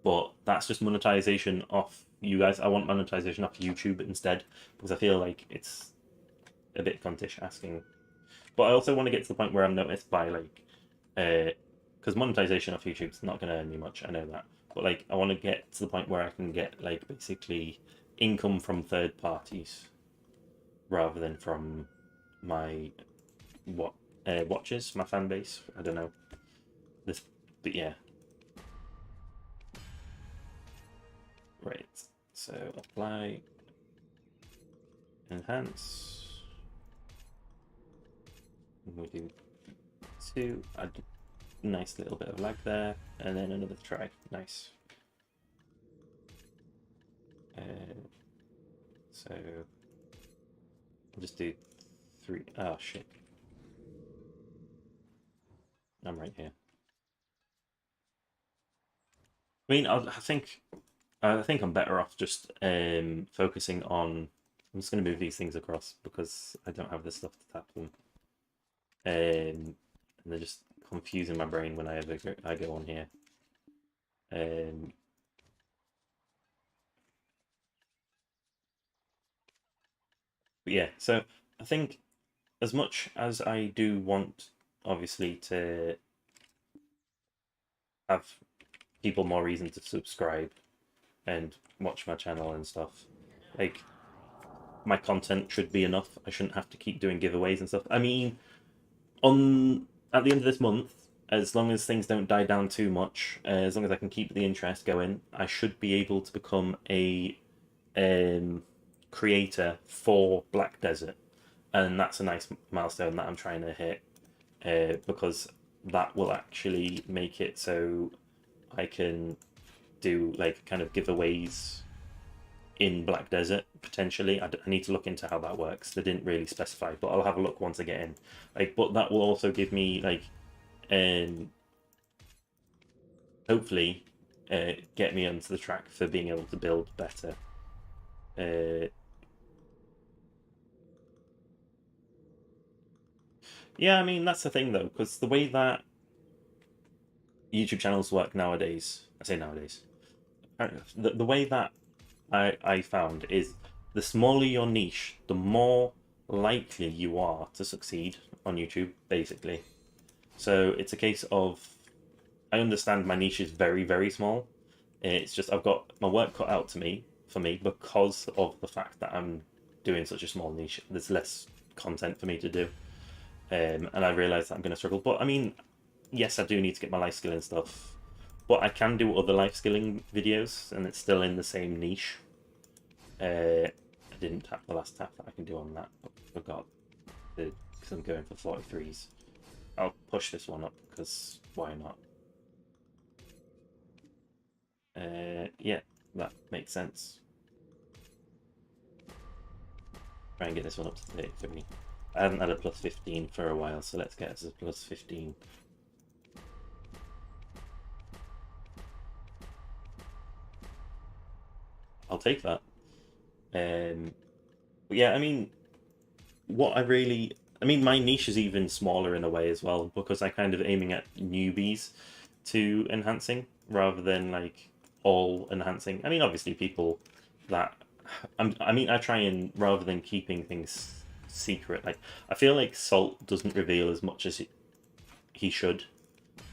But that's just monetization off you guys. I want monetization off YouTube instead because I feel like it's a bit cuntish asking. But I also want to get to the point where I'm noticed by like, because monetization off YouTube's not going to earn me much. I know that, but like I want to get to the point where I can get like basically income from third parties rather than from my watches, my fan base. I don't know this, but yeah. Right. So apply, enhance. We do two. Add a nice little bit of lag there, and then another try. Nice. So I'll just do three. Oh shit! I'm right here. I mean, I think I'm better off just focusing on. I'm just going to move these things across because I don't have the stuff to tap them. And they're just confusing my brain when I go on here. But yeah, so I think as much as I do want, obviously, to have people more reason to subscribe and watch my channel and stuff, like my content should be enough. I shouldn't have to keep doing giveaways and stuff. I mean, on at the end of this month, as long as things don't die down too much, as long as I can keep the interest going, I should be able to become a creator for Black Desert, and that's a nice milestone that I'm trying to hit because that will actually make it so I can do like kind of giveaways in Black Desert potentially. I need to look into how that works. They didn't really specify, but I'll have a look once I get in. Like, but that will also give me like, hopefully, get me onto the track for being able to build better. Yeah, I mean that's the thing though, because the way that YouTube channels work nowadays, I say nowadays, the way that I found is the smaller your niche, the more likely you are to succeed on YouTube, basically. So it's a case of I understand my niche is very, very small. It's just I've got my work cut out to me for me because of the fact that I'm doing such a small niche. There's less content for me to do, and I realise that I'm going to struggle. But I mean, yes, I do need to get my life skill and stuff, but I can do other life skilling videos, and it's still in the same niche. I didn't tap the last tap that I can do on that, but forgot because I'm going for 43s. I'll push this one up because why not? Yeah, that makes sense. Try and get this one up to 33. I haven't had a plus 15 for a while, so let's get us a plus 15. I'll take that. But yeah, I mean, my niche is even smaller in a way as well because I kind of aiming at newbies to enhancing rather than like all enhancing. I mean, obviously people that I try and rather than keeping things secret, like I feel like Salt doesn't reveal as much as he should.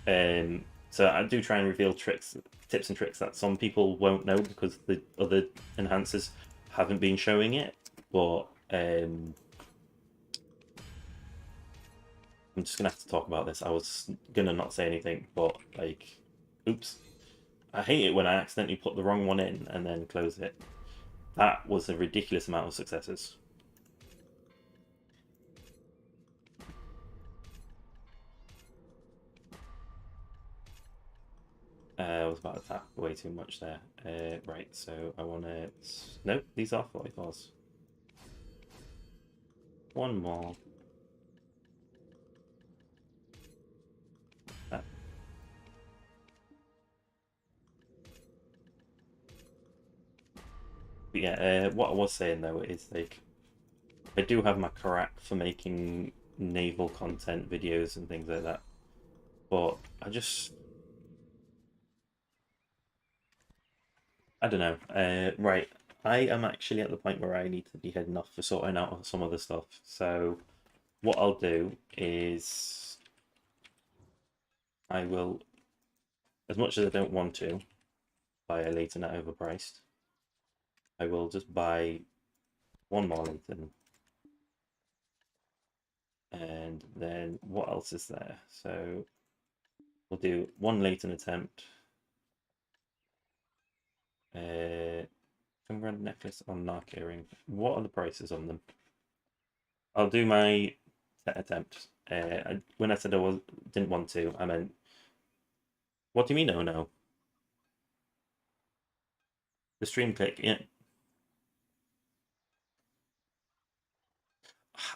So I do try and reveal tips and tricks that some people won't know because the other enhancers haven't been showing it. But I'm just gonna have to talk about this. I was gonna not say anything, but like, oops. I hate it when I accidentally put the wrong one in and then close it. That was a ridiculous amount of successes. I was about to tap way too much there. Right, so I want to... Nope, these are 44s. One more. That. But yeah, what I was saying though is like, I do have my crack for making naval content videos and things like that. But I don't know. Right, I am actually at the point where I need to be heading off for sorting out some other stuff. So what I'll do is I will, as much as I don't want to buy a Leighton at overpriced, I will just buy one more Leighton. And then what else is there? So we'll do one Leighton attempt. Finger necklace or narc earring. What are the prices on them? I'll do my attempt. When I said didn't want to, I meant, what do you mean? Oh no, the stream click. Yeah,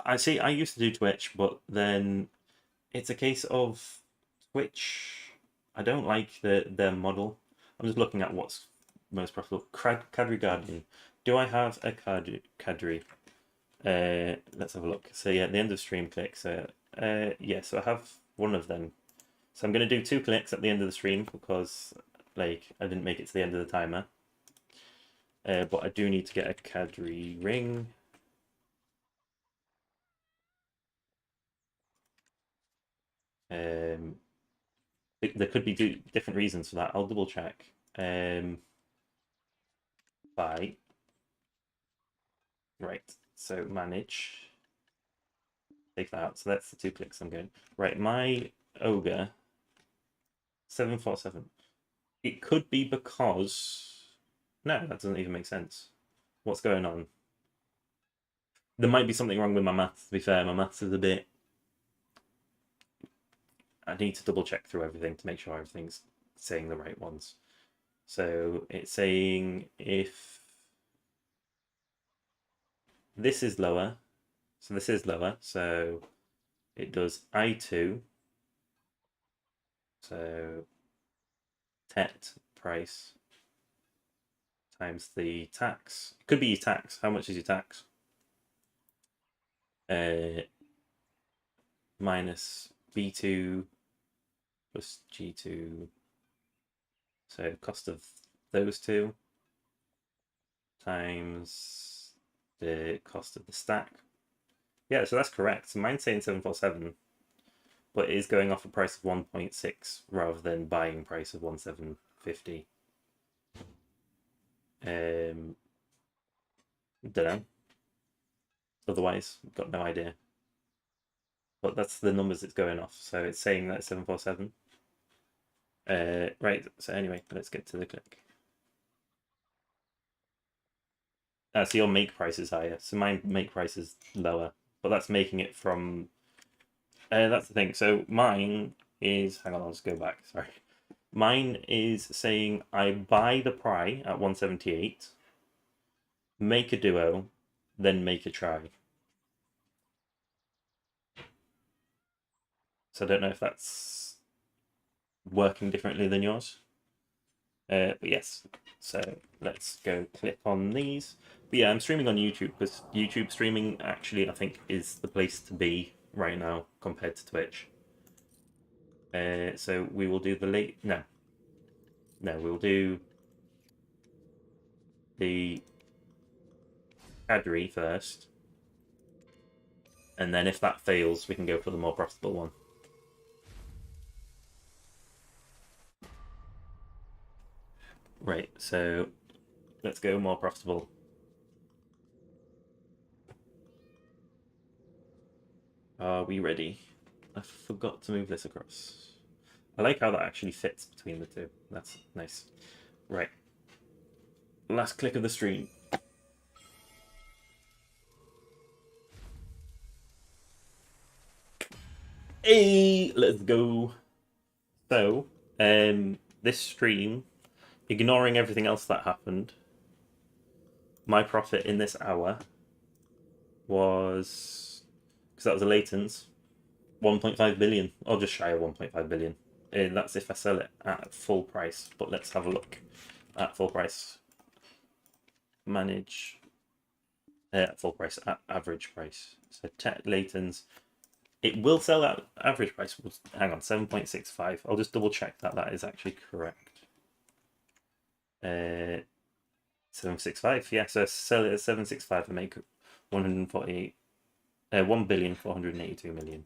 I see. I used to do Twitch, but then it's a case of Twitch. I don't like their model. I'm just looking at what's most profitable. Cadre Guardian. Do I have a Cadre? Let's have a look. So yeah, at the end of stream click. So yeah, so I have one of them. So I'm going to do 2 clicks at the end of the stream because like I didn't make it to the end of the timer. But I do need to get a Cadre ring. There could be different reasons for that. I'll double check. Buy. Right. So manage. Take that out. So that's the 2 clicks I'm going. Right. My ogre 747. It could be because no, that doesn't even make sense. What's going on? There might be something wrong with my maths. To be fair, my maths is a bit. I need to double check through everything to make sure everything's saying the right ones. So it's saying if this is lower, so this is lower, so it does I2, so TET price times the tax. It could be your tax. How much is your tax? Minus B2 plus G2. So cost of those two times the cost of the stack. Yeah, so that's correct. So mine's saying 747, but it is going off a price of 1.6 rather than buying price of 1750. Don't know. Otherwise, got no idea. But that's the numbers it's going off. So it's saying that 747. Right. So anyway, let's get to the click. So your make price is higher. So my make price is lower, but that's making it from. That's the thing. So mine is. Hang on, I'll just go back. Sorry. Mine is saying I buy the pry at 178, make a duo, then make a try. So I don't know if that's working differently than yours. But yes, so let's go click on these. But yeah, I'm streaming on YouTube because YouTube streaming actually I think is the place to be right now compared to Twitch. So we will do the we'll do the cadre first, and then if that fails, we can go for the more profitable one. Right, so let's go more profitable. Are we ready? I forgot to move this across. I like how that actually fits between the two. That's nice. Right. Last click of the stream. Hey, let's go. So, this stream, ignoring everything else that happened, my profit in this hour was, because that was a latents, 1.5 billion, or just shy of 1.5 billion. And that's if I sell it at full price. But let's have a look at full price. Manage at full price, at average price. So latents, it will sell at average price. Hang on, 7.65. I'll just double check that that is actually correct. 765. Yeah, so sell it at 765 and make 148. 1,482 million.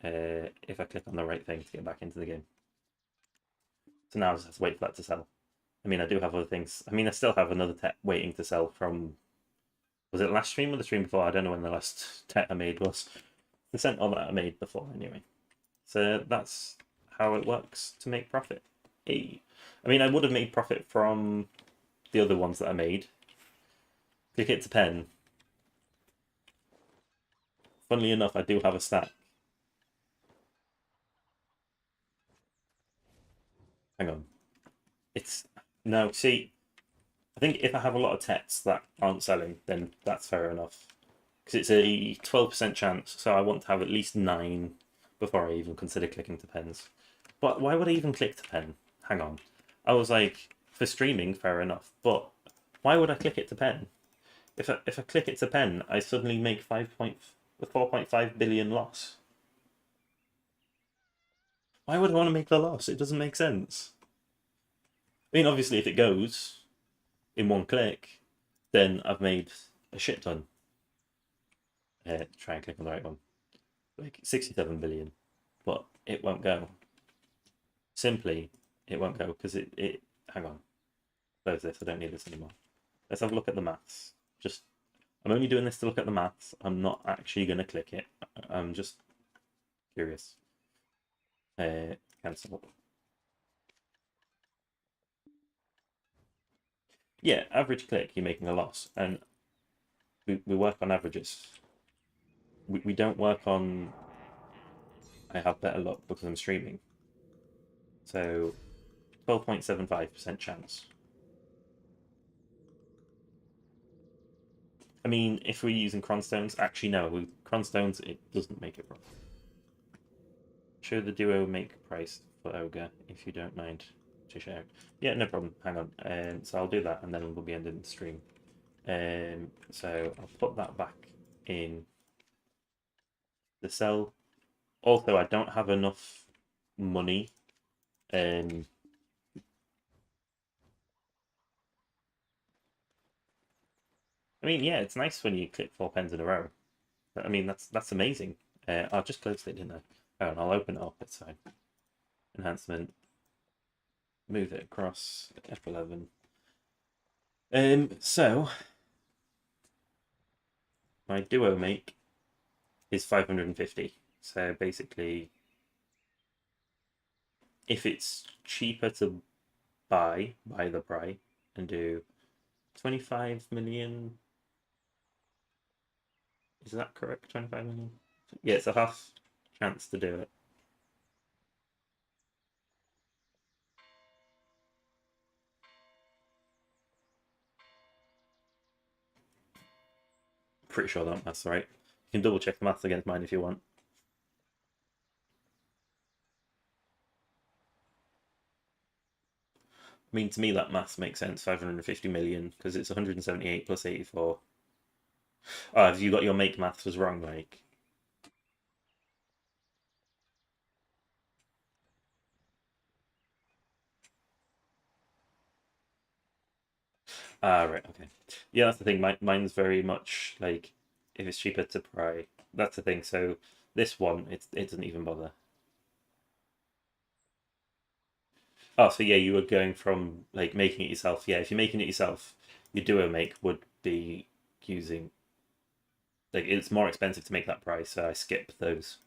If I click on the right thing to get back into the game. So now I just have to wait for that to sell. I mean, I do have other things. I mean, I still have another tech waiting to sell from. Was it last stream or the stream before? I don't know when the last tech I made was. The Sentinel that I made before, anyway. So that's how it works to make profit. Hey. I mean, I would have made profit from the other ones that I made. Click it to pen. Funnily enough, I do have a stack. Hang on. It's no, see, I think if I have a lot of texts that aren't selling, then that's fair enough. Because it's a 12% chance, so I want to have at least 9 before I even consider clicking to pens. But why would I even click to pen? Hang on. I was like, for streaming, fair enough, but why would I click it to pen? If I click it to pen, I suddenly make 4.5 billion loss. Why would I want to make the loss? It doesn't make sense. I mean, obviously, if it goes in one click, then I've made a shit ton. Try and click on the right one. Like 67 billion, but it won't go. Simply, it won't go because it. Hang on. Close this. I don't need this anymore. Let's have a look at the maths. I'm only doing this to look at the maths. I'm not actually going to click it. I'm just curious. Cancel. Yeah, average click, you're making a loss. And we work on averages. We don't work on I have better luck because I'm streaming. So 12.75% chance. I mean, if we're using cronstones, actually no, with cronstones it doesn't make it wrong. Show the duo make price for Ogre if you don't mind to share. Yeah, no problem. Hang on. So I'll do that and then we'll be ending the stream. So I'll put that back in the cell. Also, I don't have enough money. I mean, yeah, it's nice when you click 4 pens in a row. I mean, that's amazing. I'll just close it, didn't I? Oh, and I'll open it up. It's fine. Enhancement. Move it across F11. So my duo make is 550. So basically, if it's cheaper to buy the pry and do 25 million. Is that correct? 25 million? Yeah, it's a half chance to do it. Pretty sure that math's right. You can double check the maths against mine if you want. I mean, to me, that maths makes sense. 550 million because it's 178 plus 84. Oh, have you got your make maths was wrong, like? Ah, right, okay. Yeah, that's the thing. Mine's very much like if it's cheaper to pry. That's the thing. So this one, it doesn't even bother. Oh, so yeah, you were going from like making it yourself. Yeah, if you're making it yourself, your duo make would be using like it's more expensive to make that price, so I skip those.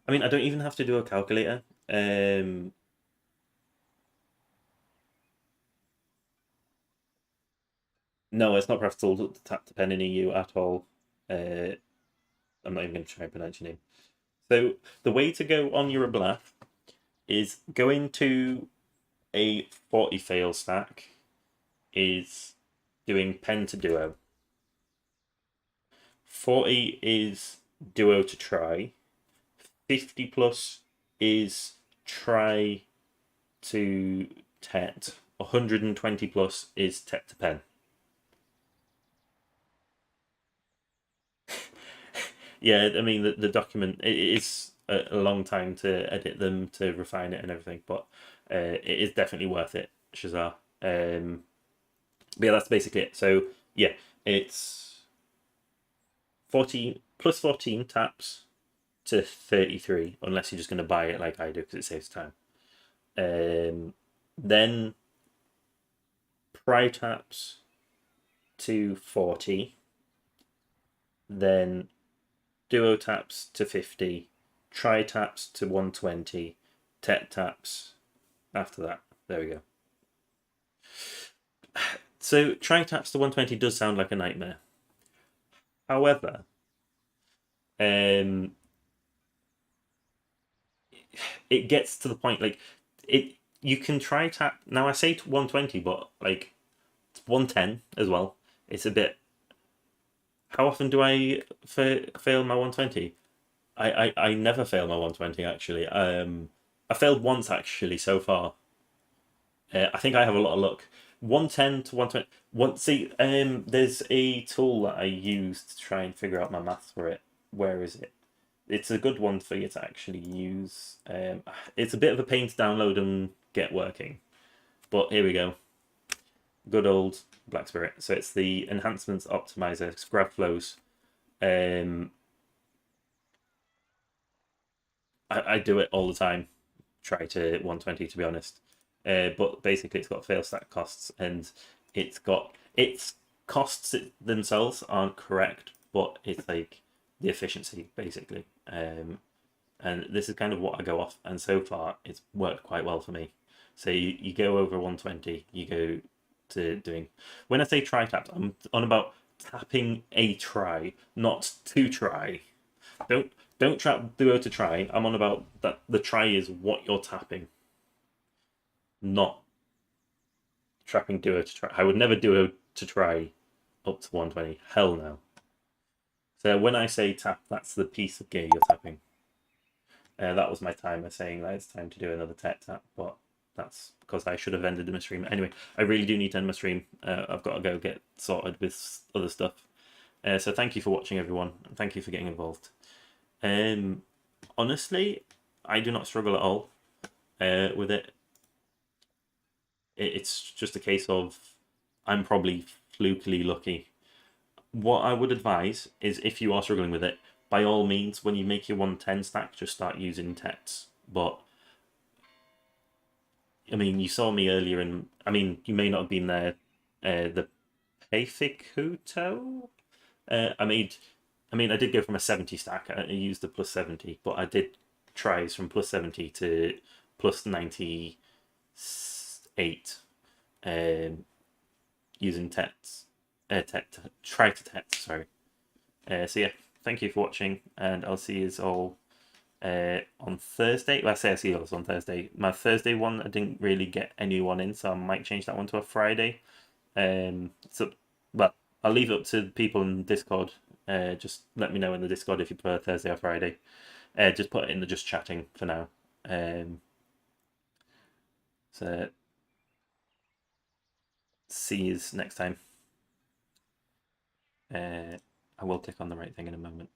I mean, I don't even have to do a calculator. No, it's not profitable to tap the pen in EU at all. Uh, I'm not even going to try and pronounce your name. So the way to go on your bluff is go into a 40 fail stack is doing pen to duo. 40 is duo to try. 50 plus is try to tet. 120 plus is tet to pen. Yeah, I mean the document it is a long time to edit them to refine it and everything, but it is definitely worth it, Shazar. But yeah, that's basically it. So yeah, it's 14 taps to 33, unless you're just going to buy it like I do because it saves time. Then pry taps to 40, then duo taps to 50, tri taps to 120, tet taps after that. There we go. So tri taps to 120 does sound like a nightmare. However, um, it gets to the point like it. You can try tap now. I say 120, but like it's 110 as well. It's a bit. How often do I fail my 120? I never fail my 120 actually. I failed once actually so far. I think I have a lot of luck. 110 to 120. See, there's a tool that I use to try and figure out my maths for it. Where is it? It's a good one for you to actually use. It's a bit of a pain to download and get working, but here we go. Good old Black Spirit. So it's the enhancements optimizer, it's grab flows. Um, I do it all the time. Try to 120 to be honest. But basically, it's got fail stack costs, and its costs themselves aren't correct, but it's like the efficiency basically. And this is kind of what I go off, and so far it's worked quite well for me. So you go over 120, you go to doing. When I say try taps, I'm on about tapping a try, not to try. Don't trap duo to try. I'm on about that the try is what you're tapping, not trapping duo to try. I would never duo to try up to 120. Hell no. So when I say tap, that's the piece of gear you're tapping. That was my timer saying that it's time to do another tech tap, but that's because I should have ended my stream. Anyway, I really do need to end my stream. I've got to go get sorted with other stuff. So thank you for watching, everyone. And thank you for getting involved. Honestly, I do not struggle at all with it. it's just a case of I'm probably flukily lucky. What I would advise is if you are struggling with it, by all means, when you make your 110 stack, just start using Tets. But I mean, you saw me earlier, and I mean, you may not have been there. The Payfikuto. I made. I mean, I did go from a 70 stack. I used the plus 70, but I did tries from plus 70 to plus 98, using Tets. Try to Tets. Sorry. So yeah, thank you for watching, and I'll see you all on Thursday. Well, I say I see you all on Thursday. My Thursday one, I didn't really get anyone in, so I might change that one to a Friday. So, but I'll leave it up to people in Discord. Just let me know in the Discord if you prefer Thursday or Friday. Just put it in the just chatting for now. So see you next time. I will click on the right thing in a moment.